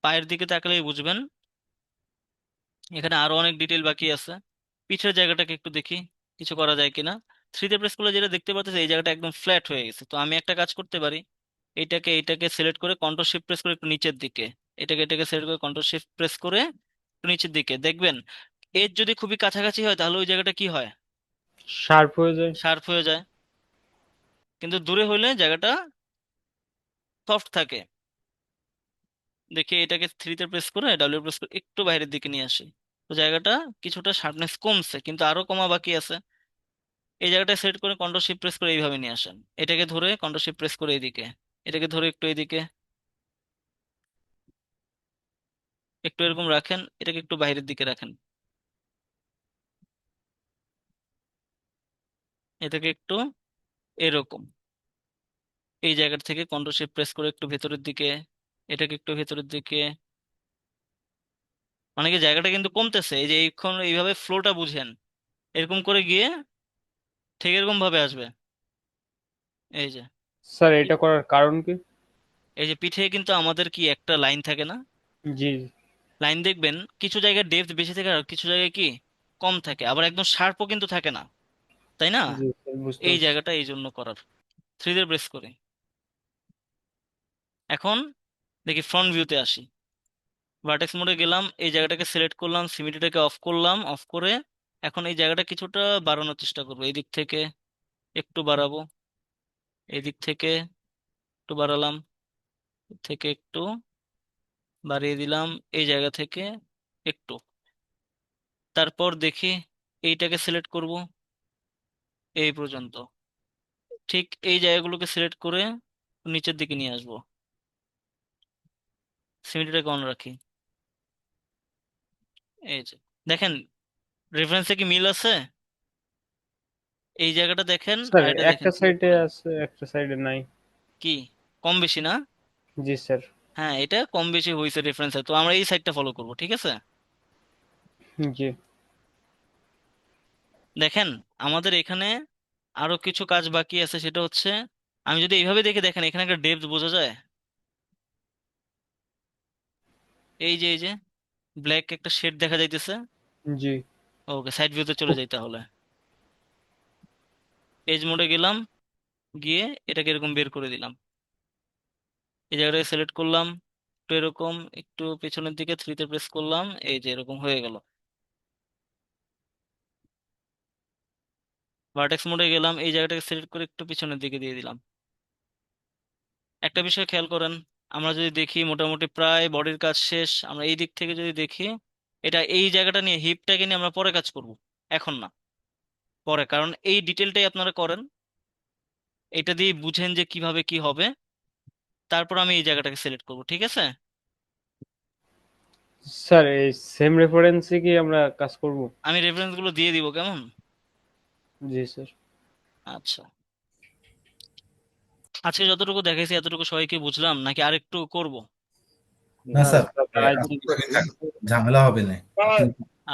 পায়ের দিকে তাকালেই বুঝবেন। এখানে আরো অনেক ডিটেল বাকি আছে। পিঠের জায়গাটাকে একটু দেখি কিছু করা যায় কিনা। থ্রিতে প্রেস করলে যেটা দেখতে পাচ্ছি এই জায়গাটা একদম ফ্ল্যাট হয়ে গেছে, তো আমি একটা কাজ করতে পারি। এইটাকে সিলেক্ট করে কন্ট্রোল শিফট প্রেস করে একটু নিচের দিকে, এটাকে সিলেক্ট করে কন্ট্রোল শিফট প্রেস করে একটু নিচের দিকে দেখবেন। এর যদি খুবই কাছাকাছি হয় তাহলে ওই জায়গাটা কি হয়, শার্প হয়ে যায়। শার্প হয়ে যায়। কিন্তু দূরে হইলে জায়গাটা সফট থাকে। দেখি এটাকে থ্রিতে প্রেস করে ডাব্লিউ প্রেস করে একটু বাইরের দিকে নিয়ে আসি, তো জায়গাটা কিছুটা শার্পনেস কমছে, কিন্তু আরো কমা বাকি আছে। এই জায়গাটা সেট করে কন্ট্রোল শিফট প্রেস করে এইভাবে নিয়ে আসেন। এটাকে ধরে কন্ট্রোল শিফট প্রেস করে এইদিকে, এটাকে ধরে একটু এইদিকে, একটু এরকম রাখেন, এটাকে একটু বাইরের দিকে রাখেন, এটাকে একটু এরকম। এই জায়গা থেকে কন্ট্রোল শিফট প্রেস করে একটু ভেতরের দিকে, এটাকে একটু ভেতরের দিকে। মানে কি জায়গাটা কিন্তু কমতেছে, এই যে এইক্ষণ এইভাবে ফ্লোটা বুঝেন। এরকম করে গিয়ে ঠিক এরকম ভাবে আসবে। এই যে, স্যার এটা করার কারণ কি? এই যে পিঠে কিন্তু আমাদের কি একটা লাইন থাকে না, জি লাইন দেখবেন কিছু জায়গায় ডেপথ বেশি থাকে আর কিছু জায়গায় কি কম থাকে, আবার একদম শার্পও কিন্তু থাকে না, তাই না? জি স্যার, বুঝতে এই পারছি। জায়গাটা এই জন্য করার। থ্রিতে প্রেস করি। এখন দেখি ফ্রন্ট ভিউতে আসি। ভার্টেক্স মোডে গেলাম, এই জায়গাটাকে সিলেক্ট করলাম, সিমিট্রিটাকে অফ করলাম, অফ করে এখন এই জায়গাটা কিছুটা বাড়ানোর চেষ্টা করবো। এই দিক থেকে একটু বাড়াবো, এই দিক থেকে একটু বাড়ালাম, এর থেকে একটু বাড়িয়ে দিলাম, এই জায়গা থেকে একটু। তারপর দেখি এইটাকে সিলেক্ট করব এই পর্যন্ত। ঠিক এই জায়গাগুলোকে সিলেক্ট করে নিচের দিকে নিয়ে আসবো। সিমিট্রিটাকে অন রাখি। এই যে দেখেন, রেফারেন্সে কি মিল আছে? এই জায়গাটা দেখেন স্যার আর এটা দেখেন, একটা সিলেক্ট সাইডে করেন। আছে, একটা সাইডে নাই। কি কম বেশি না? জি স্যার। হ্যাঁ, এটা কম বেশি হয়েছে রেফারেন্সে, তো আমরা এই সাইডটা ফলো করব, ঠিক আছে। জি দেখেন আমাদের এখানে আরো কিছু কাজ বাকি আছে, সেটা হচ্ছে আমি যদি এইভাবে দেখে, দেখেন এখানে একটা ডেপথ বোঝা যায়। এই যে ব্ল্যাক একটা শেড দেখা যাইতেছে। জি ওকে, সাইড ভিউতে চলে যাই তাহলে। এজ মোডে গেলাম, গিয়ে এটাকে এরকম বের করে দিলাম। এই জায়গাটাকে সিলেক্ট করলাম, একটু এরকম একটু পেছনের দিকে থ্রিতে প্রেস করলাম, এই যে এরকম হয়ে গেল। ভার্টেক্স মোডে গেলাম, এই জায়গাটাকে সিলেক্ট করে একটু পিছনের দিকে দিয়ে দিলাম। একটা বিষয় খেয়াল করেন, আমরা যদি দেখি মোটামুটি প্রায় বডির কাজ শেষ। আমরা এই দিক থেকে যদি দেখি, এটা এই জায়গাটা নিয়ে হিপটাকে নিয়ে আমরা পরে কাজ করব, এখন না, পরে। কারণ এই ডিটেলটাই আপনারা করেন, এটা দিয়ে বুঝেন যে কিভাবে কি হবে, তারপর আমি এই জায়গাটাকে সিলেক্ট করব, ঠিক আছে। স্যার, এই সেম রেফারেন্সে কি আমরা কাজ করব? আমি রেফারেন্স গুলো দিয়ে দিব, কেমন? জি স্যার। আচ্ছা, আজকে যতটুকু দেখাইছি এতটুকু সবাইকে বুঝলাম নাকি আরেকটু করব? না না স্যার, স্যার, বাড়াই দিন এতটুকুই থাক, ঝামেলা হবে না।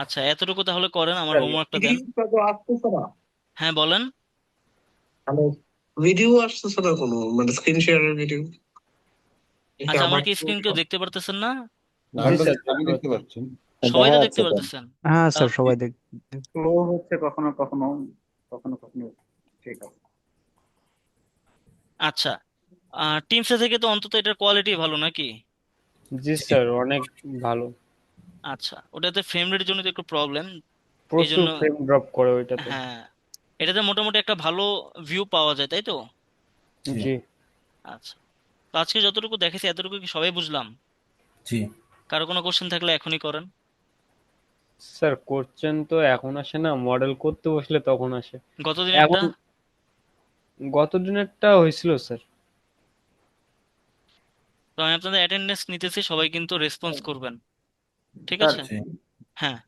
আচ্ছা, এতটুকু তাহলে করেন, আমার স্যার। হোমওয়ার্কটা দেন। হ্যাঁ বলেন। হ্যালো, ভিডিও আসতেছে না কোনো, মানে স্ক্রিন শেয়ারের ভিডিও। আচ্ছা, আমার কি স্ক্রিন কেউ দেখতে পারতেছেন না? না, জি আমরা স্যার, আমি দেখতে পাচ্ছি। সবাই তো দেখা দেখতে যাচ্ছে তো। পারতেছেন? হ্যাঁ স্যার, তাহলে সবাই দেখ। স্লো হচ্ছে কখনো কখনো, কখনো কখনো ঠিক আছে। আচ্ছা, টিমসে থেকে তো অন্তত এটার কোয়ালিটি ভালো নাকি? জি স্যার, অনেক ভালো। আচ্ছা, ওটাতে ফ্রেম রেটের জন্য তো একটু প্রবলেম, এই প্রচুর জন্য। ফ্রেম ড্রপ করে ওইটাতে। হ্যাঁ, এটাতে মোটামুটি একটা ভালো ভিউ পাওয়া যায়, তাই তো? জি জি আচ্ছা, তো আজকে যতটুকু দেখেছি এতটুকু কি সবাই বুঝলাম? জি। কারো কোনো কোশ্চেন থাকলে এখনই করেন। স্যার, কোশ্চেন তো এখন আসে না, মডেল করতে বসলে তখন আসে। গতদিনেরটা? এখন গত দিনেরটা হয়েছিল স্যার। তো আমি আপনাদের অ্যাটেন্ডেন্স নিতেছি, সবাই কিন্তু রেসপন্স করবেন, ঠিক স্যার, আছে। জি। হ্যাঁ,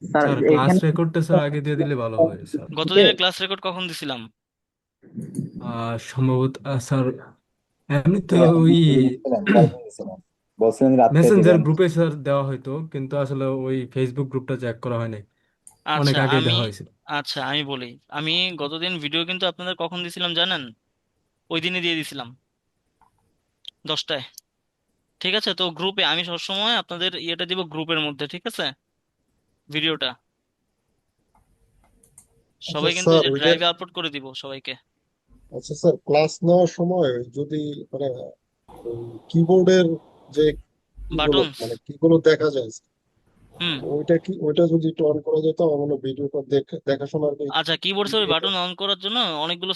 স্যার স্যার ক্লাস এখানে রেকর্ডটা স্যার আগে দিয়ে দিলে ভালো হয় স্যার। গতদিনের ক্লাস রেকর্ড কখন দিছিলাম? সম্ভবত স্যার এমনি তো ওই বলছিলেন রাত্রে মেসেঞ্জার দিবেন। গ্রুপে স্যার দেওয়া হয়তো, কিন্তু আসলে ওই ফেসবুক গ্রুপটা চেক করা হয় নাই, অনেক আচ্ছা আগে আমি দেওয়া হয়েছিল। আচ্ছা আমি বলি, আমি গতদিন ভিডিও কিন্তু আপনাদের কখন দিছিলাম জানেন? ওই দিনই দিয়ে দিছিলাম 10টায়। ঠিক আছে, তো গ্রুপে আমি সবসময় আপনাদের ইয়েটা দিব গ্রুপের মধ্যে, ঠিক আছে, ভিডিওটা আচ্ছা সবাই কিন্তু ওই স্যার যে ওইটা, ড্রাইভে আপলোড করে দিব সবাইকে। আচ্ছা স্যার ক্লাস নেওয়ার সময় যদি মানে কিবোর্ডের যে কিগুলো বাটনস। মানে কিগুলো দেখা যায়, হুম। ওইটা কি, ওইটা যদি একটু অন করা যেত আমার মনে হয় ভিডিওটা দেখাশোনা আর কি আচ্ছা, কিবোর্ডস ওই easy হতো। বাটন অন করার জন্য অনেকগুলো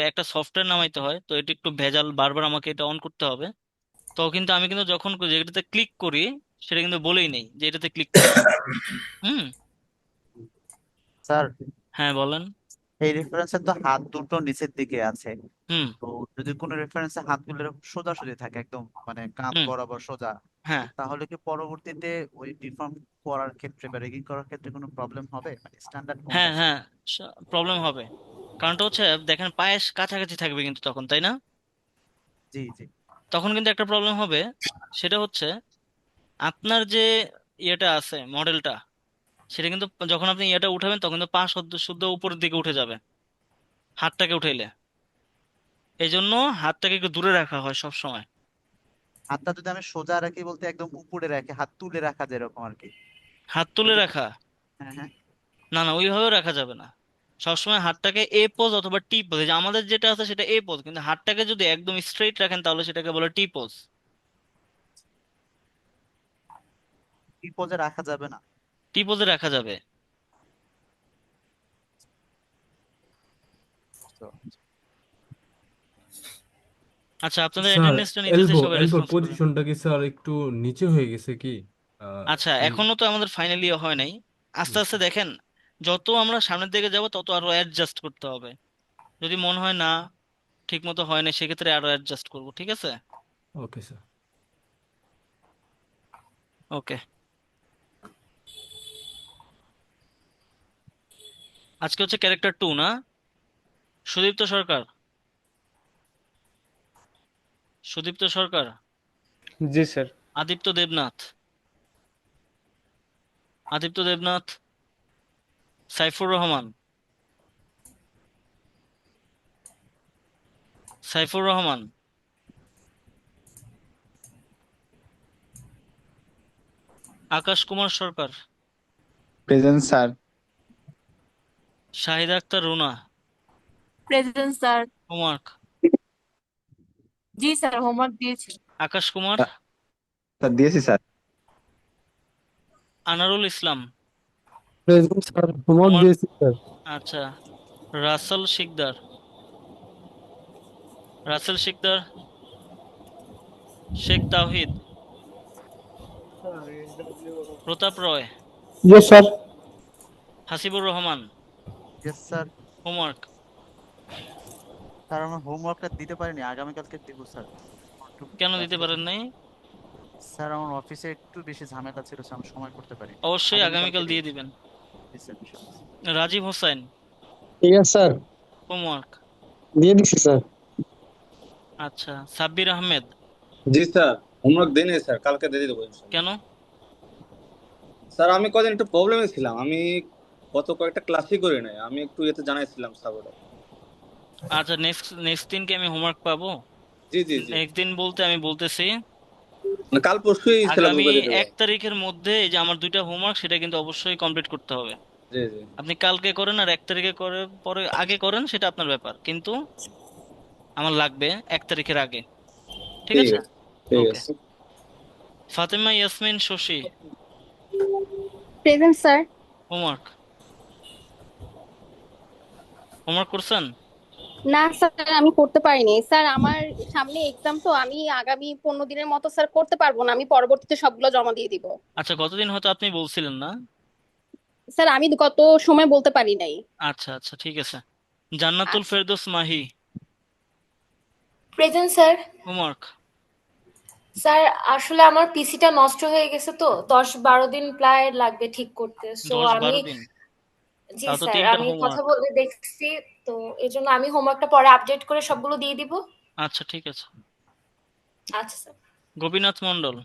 একটা সফটওয়্যার নামাইতে হয়, তো এটা একটু ভেজাল, বারবার আমাকে এটা অন করতে হবে। তো কিন্তু আমি কিন্তু যখন যেটাতে ক্লিক করি সেটা কিন্তু বলেই নেই যে এটাতে ক্লিক করো। হুম। স্যার হ্যাঁ বলেন। এই রেফারেন্সের তো হাত দুটো নিচের দিকে আছে, হুম। তো যদি কোনো রেফারেন্সে হাতগুলো এরকম সোজাসুজি থাকে একদম মানে কাঁধ হুম। বরাবর সোজা, হ্যাঁ তাহলে কি পরবর্তীতে ওই ডিফর্ম করার ক্ষেত্রে বা রেগিং করার ক্ষেত্রে কোনো প্রবলেম হবে? মানে স্ট্যান্ডার্ড কোনটা হ্যাঁ স্যার? হ্যাঁ, প্রবলেম হবে। কারণটা হচ্ছে দেখেন পায়ের কাছাকাছি থাকবে কিন্তু তখন, তাই না? জি জি। তখন কিন্তু একটা প্রবলেম হবে, সেটা হচ্ছে আপনার যে ইয়েটা আছে মডেলটা, সেটা কিন্তু যখন আপনি ইয়েটা উঠাবেন তখন কিন্তু পা শুদ্ধ শুদ্ধ উপরের দিকে উঠে যাবে হাতটাকে উঠাইলে। এই জন্য হাতটাকে একটু দূরে রাখা হয় সব সময়। হাতটা যদি আমি সোজা রাখি বলতে একদম উপরে রাখি, হাত তুলে রাখা যেরকম আর কি, হাত তুলে ওইটা কি? রাখা? হ্যাঁ হ্যাঁ। না না, ওইভাবে রাখা যাবে না। সবসময় হাতটাকে এ পোজ অথবা টি পোজ, যে আমাদের যেটা আছে সেটা এ পোজ, কিন্তু হাতটাকে যদি একদম স্ট্রেইট রাখেন তাহলে সেটাকে বলে টি পোজ। কি পজে রাখা যাবে না? টি পোজে রাখা যাবে। তো আচ্ছা, আপনাদের স্যার অ্যাটেন্ডেন্সটা নিতেছে এলবো সবাই, এলবোর রেসপন্স করবেন। পজিশনটা কি স্যার একটু নিচে হয়ে গেছে কি? আচ্ছা, এই এখনো তো আমাদের ফাইনাল ইয়ে হয় নাই। আস্তে আস্তে দেখেন, যত আমরা সামনের দিকে যাব তত আরো অ্যাডজাস্ট করতে হবে। যদি মনে হয় না ঠিক মতো হয় না, সেক্ষেত্রে আরো অ্যাডজাস্ট করব, ঠিক আছে? Okay sir. ওকে। আজকে হচ্ছে ক্যারেক্টার 2 না? সুদীপ্ত সরকার। সুদীপ্ত সরকার। জি sir. Aditya Debnath. Aditya Debnath. Saifur Rahman. Saifur Rahman. Akash Kumar Sarkar. Present sir. Shahida Akter Runa. Present sir. Homework. জি স্যার, হোমওয়ার্ক দিয়েছি। আকাশ কুমার। স্যার দিয়েছি sir. Anarul Islam. Present sir, homework homework. দিয়েছি স্যার। আচ্ছা। Rasel Sikdar. Rasel Sikdar. Sheikh Tawhid. Pratap Roy. Yes sir. Hasibur Rahman. Yes sir. Homework. Sir আমার হোমওয়ার্কটা দিতে পারিনি, আগামীকালকে দেবো স্যার। একটু কেন দিতে ব্যস্ত পারেন ছিলাম। নাই? স্যার আমার অফিসে একটু বেশি ঝামেলা ছিল, স্যার আমি সময় করতে পারি। অবশ্যই আগামীকালকে আগামীকাল দিব দিয়ে স্যার। দিবেন। জি স্যার, বিষয় আছে। Rajib Hossain. Yes sir, homework. দিয়ে দিচ্ছি স্যার। আচ্ছা, সাব্বির আহমেদ। জি স্যার, হোমওয়ার্ক দেই নাই স্যার, কালকে দিয়ে দেবো ইনশাল্লাহ। কেন? স্যার আমি কদিন একটু প্রবলেমে ছিলাম, আমি গত কয়েকটা ক্লাসই করি নাই, আমি একটু এতে জানাইছিলাম স্যার। আচ্ছা, নেক্সট নেক্সট দিন কি আমি হোমওয়ার্ক পাবো? জি জি জি, নেক্সট দিন বলতে আমি বলতেছি মানে কাল পরশুই আগামী সিলেবাসগুলো দিয়ে দেবো। 1 তারিখের মধ্যে এই যে আমার 2টা হোমওয়ার্ক, সেটা কিন্তু অবশ্যই কমপ্লিট করতে হবে। জি জি, আপনি কালকে করেন আর 1 তারিখে করে পরে আগে করেন, সেটা আপনার ব্যাপার, কিন্তু আমার লাগবে 1 তারিখের আগে। ঠিক ঠিক আছে? আছে ঠিক ওকে। আছে। Fatema Yasmin Shashi. Present sir. Homework. Homework করছেন? না স্যার, আমি করতে পারিনি স্যার, আমার সামনে এক্সাম, তো আমি আগামী 15 দিনের মতো স্যার করতে পারবো না, আমি পরবর্তীতে সবগুলো জমা দিয়ে দিব। আচ্ছা, গতদিন হয়তো আপনি বলছিলেন না। স্যার আমি গত সময় বলতে পারি নাই। আচ্ছা আচ্ছা, ঠিক আছে। জান্নাতুল আচ্ছা। Ferdous Mahi. Present sir. Homework. Sir আসলে আমার পিসিটা নষ্ট হয়ে গেছে, তো 10-12 দিন প্রায় লাগবে ঠিক করতে। সো 10-12 আমি, দিন জি তাও তো স্যার, 3টা আমি কথা হোমওয়ার্ক। বলে দেখছি। তো এই জন্য আমি হোমওয়ার্কটা পরে আপডেট করে সবগুলো দিয়ে দিব। আচ্ছা ঠিক আছে। আচ্ছা sir. Gopinath Mondal,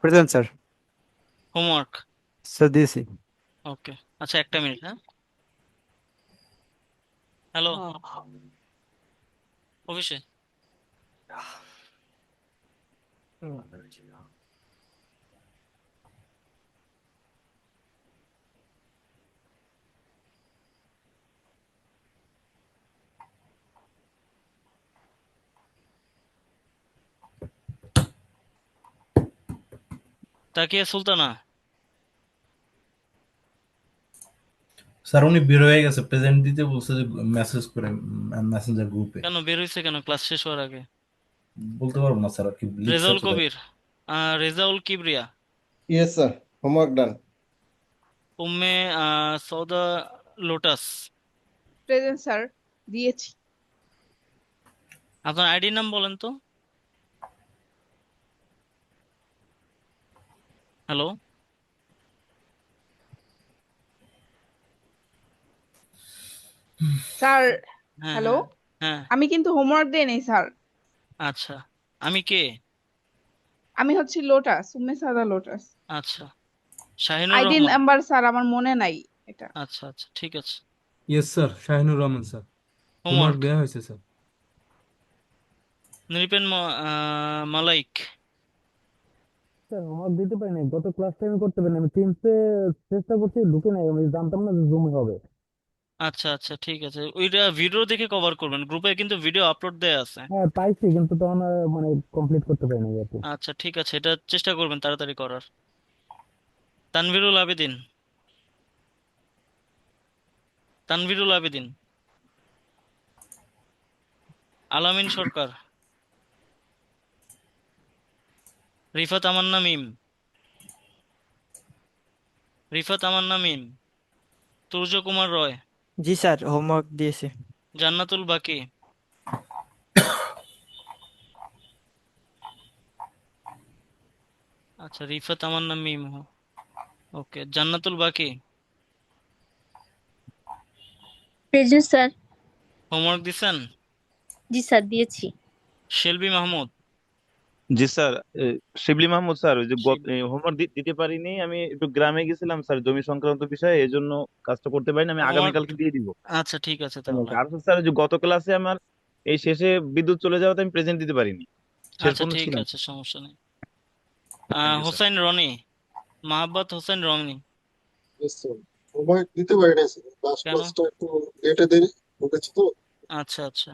present sir. Homework. Sir দিয়েছি। ওকে, আচ্ছা একটা মিনিট, হ্যাঁ। হ্যালো, অফিসে। তাকিয়া সুলতানা, স্যার উনি বের হয়ে গেছে, প্রেজেন্ট দিতে বলছে যে মেসেজ করে মেসেঞ্জার গ্রুপে। কেন বের হয়েছে কেন ক্লাস শেষ হওয়ার আগে? বলতে পারবো না স্যার, আর কি লিখছে রেজাউল তো তাই। Kabir, Rezaul Kibria, yes sir, homework done. Umme Sauda Lotus. Present sir, দিয়েছি। আপনার আইডি নাম বলেন তো। হ্যালো, স্যার, হ্যাঁ হ্যালো, হ্যাঁ হ্যাঁ, আমি কিন্তু হোমওয়ার্ক দেই নাই স্যার। আচ্ছা। আমি কে? আমি হচ্ছি লোটাস, উম্মে সাদা লোটাস। আচ্ছা, Shahinur ID Rahman. Number sir আমার মনে নাই এটা। আচ্ছা আচ্ছা ঠিক আছে। Yes sir, Shahinur Rahman sir. Homework homework, দেওয়া হয়েছে স্যার। নৃপেন মালাইক। স্যার হোমওয়ার্ক দিতে পারি নাই, গত ক্লাস টাইমে করতে পারি নাই, আমি টিমসে চেষ্টা করছি, ঢুকে নাই, আমি জানতাম না যে জুম হবে। আচ্ছা আচ্ছা ঠিক আছে, ওইটা ভিডিও দেখে কভার করবেন, গ্রুপে কিন্তু ভিডিও আপলোড দেয়া আছে। হ্যাঁ পাইছি, কিন্তু তখন আর মানে কমপ্লিট করতে পারি নাই আর কি। আচ্ছা ঠিক আছে, এটা চেষ্টা করবেন তাড়াতাড়ি করার। তানভীরুল আবেদিন, তানভীরুল আবেদিন। আলামিন সরকার, রিফাত তামান্না মিম, রিফাত তামান্না মিম। তুর্য কুমার রয়, জি স্যার, হোমওয়ার্ক দিয়েছি। জান্নাতুল বাকি, আচ্ছা রিফাত তামান্না মিম, ওকে। জান্নাতুল বাকি, প্রেজেন্ট স্যার। হোমওয়ার্ক দিছেন? জি স্যার, দিয়েছি। শেলবি মাহমুদ, জি স্যার। শিবলি মাহমুদ স্যার, ওই যে শিবলি। হোমওয়ার্ক দিতে পারিনি, আমি একটু গ্রামে গেছিলাম স্যার, জমি সংক্রান্ত বিষয়ে, এই জন্য কাজটা করতে পারিনি, আমি হোমওয়ার্ক, আগামীকালকে দিয়ে দিব। আচ্ছা ঠিক আছে তাহলে। আর স্যার ওই যে গত ক্লাসে আমার এই শেষে বিদ্যুৎ চলে যাওয়াতে আমি প্রেজেন্ট দিতে পারিনি, শেষ আচ্ছা পর্যন্ত ঠিক ছিলাম। আছে, সমস্যা নেই। Thank you sir. Hossain Rony, Mahabbat Hossain Rony. Homework দিতে পারি না স্যার, লাস্ট কেন? ক্লাসটা একটু লেটে দেরি ঢুকেছি তো। আচ্ছা আচ্ছা।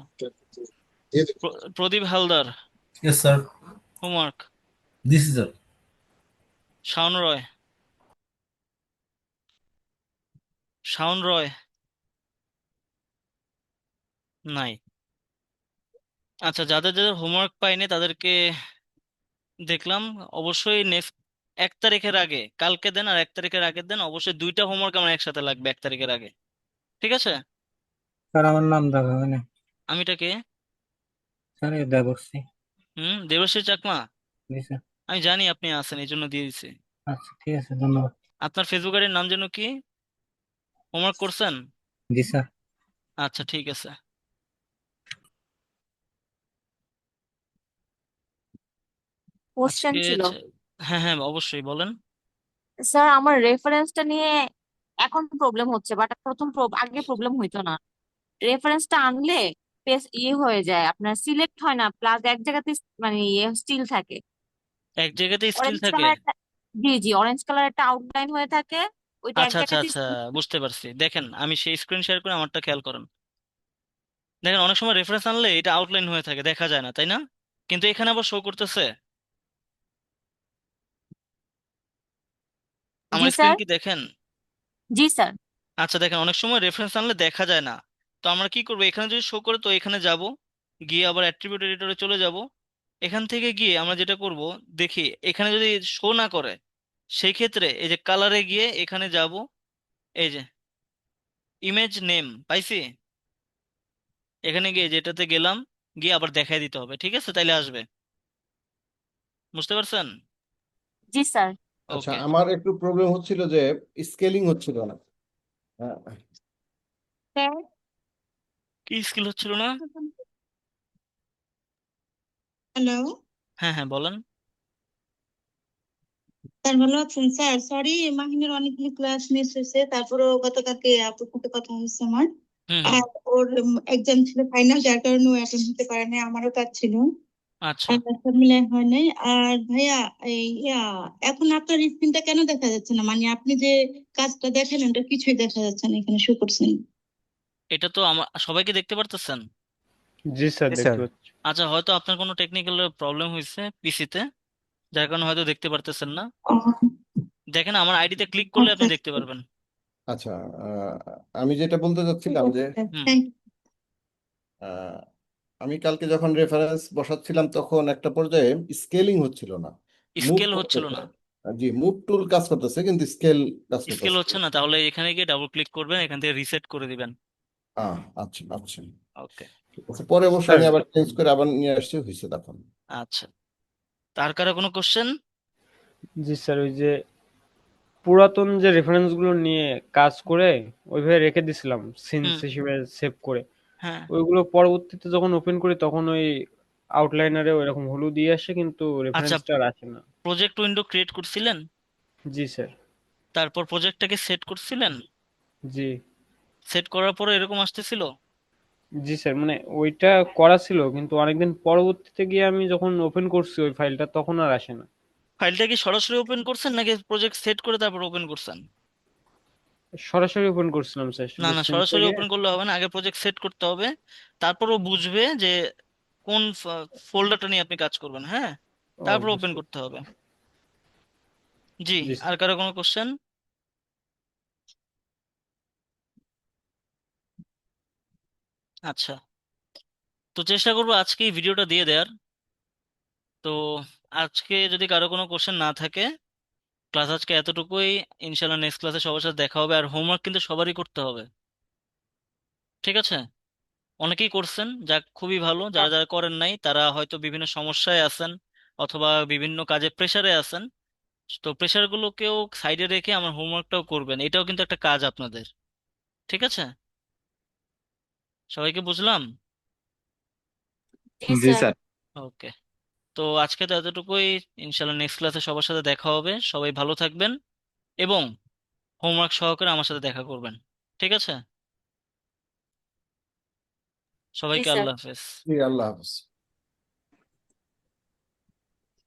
দিয়ে দিন। Pradip Haldar, yes sir, homework. This sir. Shaon Roy, Shaon Roy, নাই। আচ্ছা, যাদের যাদের হোমওয়ার্ক পাইনি তাদেরকে দেখলাম, অবশ্যই নেক্সট 1 তারিখের আগে, কালকে দেন আর 1 তারিখের আগের দেন, অবশ্যই 2টা হোমওয়ার্ক আমার একসাথে লাগবে 1 তারিখের আগে, ঠিক আছে? স্যার আমার নাম দেখা হয় না। আমিটা কে? স্যার এই দেবশ্রী। দেবশ্রী চাকমা। জি স্যার। আমি জানি আপনি আছেন, এই জন্য দিয়ে দিছি। আচ্ছা ঠিক আছে, ধন্যবাদ। আপনার ফেসবুক আইডির নাম যেন কি? হোমওয়ার্ক করছেন? জি স্যার। আচ্ছা ঠিক আছে। কোশ্চেন আজকে ছিল হ্যাঁ হ্যাঁ অবশ্যই বলেন। স্যার, আমার রেফারেন্সটা নিয়ে এখন প্রবলেম হচ্ছে, বাট প্রথম আগে প্রবলেম হইতো না। রেফারেন্সটা আনলে পেজ হয়ে যায়, আপনার সিলেক্ট হয় না, প্লাস এক জায়গাতে মানে স্টিল থাকে। এক জায়গাতে স্টিল অরেঞ্জ থাকে? কালার একটা, জি জি, অরেঞ্জ কালার একটা আউটলাইন হয়ে থাকে, ওইটা এক আচ্ছা আচ্ছা জায়গাতে আচ্ছা, বুঝতে পারছি। দেখেন আমি সেই স্ক্রিন শেয়ার করে আমারটা খেয়াল করেন। দেখেন অনেক সময় রেফারেন্স আনলে এটা আউটলাইন হয়ে থাকে, দেখা যায় না, তাই না? কিন্তু এখানে আবার শো করতেছে। জি আমার স্ক্রিন স্যার। কি দেখেন? জি স্যার। আচ্ছা দেখেন, অনেক সময় রেফারেন্স আনলে দেখা যায় না। তো আমরা কি করবো, এখানে যদি শো করে তো এখানে যাব, গিয়ে আবার অ্যাট্রিবিউট এডিটরে চলে যাব। এখান থেকে গিয়ে আমরা যেটা করব, দেখি এখানে যদি শো না করে, সেই ক্ষেত্রে এই যে কালারে গিয়ে এখানে যাব, এই যে ইমেজ নেম পাইছি, এখানে গিয়ে যেটাতে গেলাম, গিয়ে আবার দেখাই দিতে হবে, ঠিক আছে? তাইলে আসবে। বুঝতে পারছেন? জি স্যার। আচ্ছা, ওকে। আমার একটু প্রবলেম হচ্ছিল যে স্কেলিং হচ্ছিল না। হ্যাঁ, স্যার কি স্কিল হচ্ছিল না? হ্যালো হ্যাঁ হ্যাঁ বলেন। স্যার, ভালো আছেন স্যার? সরি, মাহিনের অনেকগুলো ক্লাস মিস হয়েছে, তারপরেও গতকালকে আপুর সাথে কথা হয়েছে আমার। হুম আর ওর এক্সাম ছিল ফাইনাল, যার কারণে ও অ্যাটেন্ড হতে পারে নাই, আমারও কাজ ছিল। আচ্ছা। আর সব মিলাই হয় নাই। আর ভাইয়া, এই এখন আপনার স্ক্রিনটা কেন দেখা যাচ্ছে না? মানে আপনি যে কাজটা দেখেন ওটা কিছুই দেখা যাচ্ছে না, এখানে শো করছেন। এটা তো আমার সবাইকে দেখতে পারতেছেন? জি স্যার, জি দেখতে স্যার। পাচ্ছি। আচ্ছা, হয়তো আপনার কোনো টেকনিক্যাল প্রবলেম হয়েছে পিসিতে, যার কারণে হয়তো দেখতে পারতেছেন না। দেখেন আমার আইডিতে ক্লিক করলে আপনি দেখতে পারবেন। আচ্ছা, আমি যেটা বলতে চাচ্ছিলাম যে হুম। আহ, আমি কালকে যখন রেফারেন্স বসাচ্ছিলাম তখন একটা পর্যায়ে স্কেলিং হচ্ছিল না, মুভ স্কেল হচ্ছিল করতেছে। না? জি, মুভ টুল কাজ করতেছে কিন্তু স্কেল কাজ স্কেল করতেছে হচ্ছে না, তাহলে এখানে গিয়ে ডাবল ক্লিক করবেন, এখান থেকে রিসেট করে দিবেন। আচ্ছা আচ্ছা, ওকে। ঠিক আছে। পরে অবশ্য স্যার আমি আবার চেঞ্জ করে আবার নিয়ে আসছি, হয়েছে তখন। আচ্ছা, তার কারো কোনো কোশ্চেন? জি স্যার, ওই যে পুরাতন যে রেফারেন্স গুলো নিয়ে কাজ করে ওইভাবে রেখে দিছিলাম সিনস হুম। হিসেবে সেভ করে, হ্যাঁ। ওইগুলো পরবর্তীতে যখন ওপেন করি তখন ওই আউটলাইনারে ওইরকম হলুদ দিয়ে আসে, কিন্তু আচ্ছা, রেফারেন্সটা আর আসে না। প্রজেক্ট উইন্ডো ক্রিয়েট করছিলেন? জি স্যার। তারপর প্রজেক্টটাকে সেট করছিলেন? জি। সেট করার পরে এরকম আসতেছিল? জি স্যার, মানে ওইটা করা ছিল, কিন্তু অনেকদিন পরবর্তীতে গিয়ে আমি যখন ওপেন করছি ওই ফাইলটা তখন আর আসে না। ফাইলটা কি সরাসরি ওপেন করছেন নাকি প্রজেক্ট সেট করে তারপর ওপেন করছেন? সরাসরি ওপেন করছিলাম স্যার, না শুধু না, সিনসে সরাসরি গিয়ে। ওপেন করলে হবে না, আগে প্রজেক্ট সেট করতে হবে। তারপর ও বুঝবে যে কোন ফোল্ডারটা নিয়ে আপনি কাজ করবেন। হ্যাঁ, ও, তারপর ওপেন বুঝতে। করতে হবে। জি। জি আর স্যার। কারো কোনো কোশ্চেন? আচ্ছা, তো চেষ্টা করবো আজকে এই ভিডিওটা দিয়ে দেওয়ার। তো আজকে যদি কারো কোনো কোশ্চেন না থাকে, ক্লাস আজকে এতটুকুই। ইনশাল্লাহ নেক্সট ক্লাসে সবার সাথে দেখা হবে। আর হোমওয়ার্ক কিন্তু সবারই করতে হবে, ঠিক আছে? অনেকেই করছেন, যা খুবই ভালো। যারা যারা করেন নাই তারা হয়তো বিভিন্ন সমস্যায় আছেন অথবা বিভিন্ন কাজে প্রেসারে আছেন। তো প্রেসার গুলোকেও সাইডে রেখে আমার হোমওয়ার্কটাও করবেন, এটাও কিন্তু একটা কাজ আপনাদের। ঠিক আছে? সবাইকে বুঝলাম? জি জি স্যার। স্যার। ওকে। তো আজকে তো এতটুকুই। ইনশাল্লাহ নেক্সট ক্লাসে সবার সাথে দেখা হবে। সবাই ভালো থাকবেন এবং হোমওয়ার্ক সহকারে আমার সাথে দেখা করবেন। ঠিক আছে? জি সবাইকে স্যার। আল্লাহ হাফেজ। জি, আল্লাহ হাফেজ।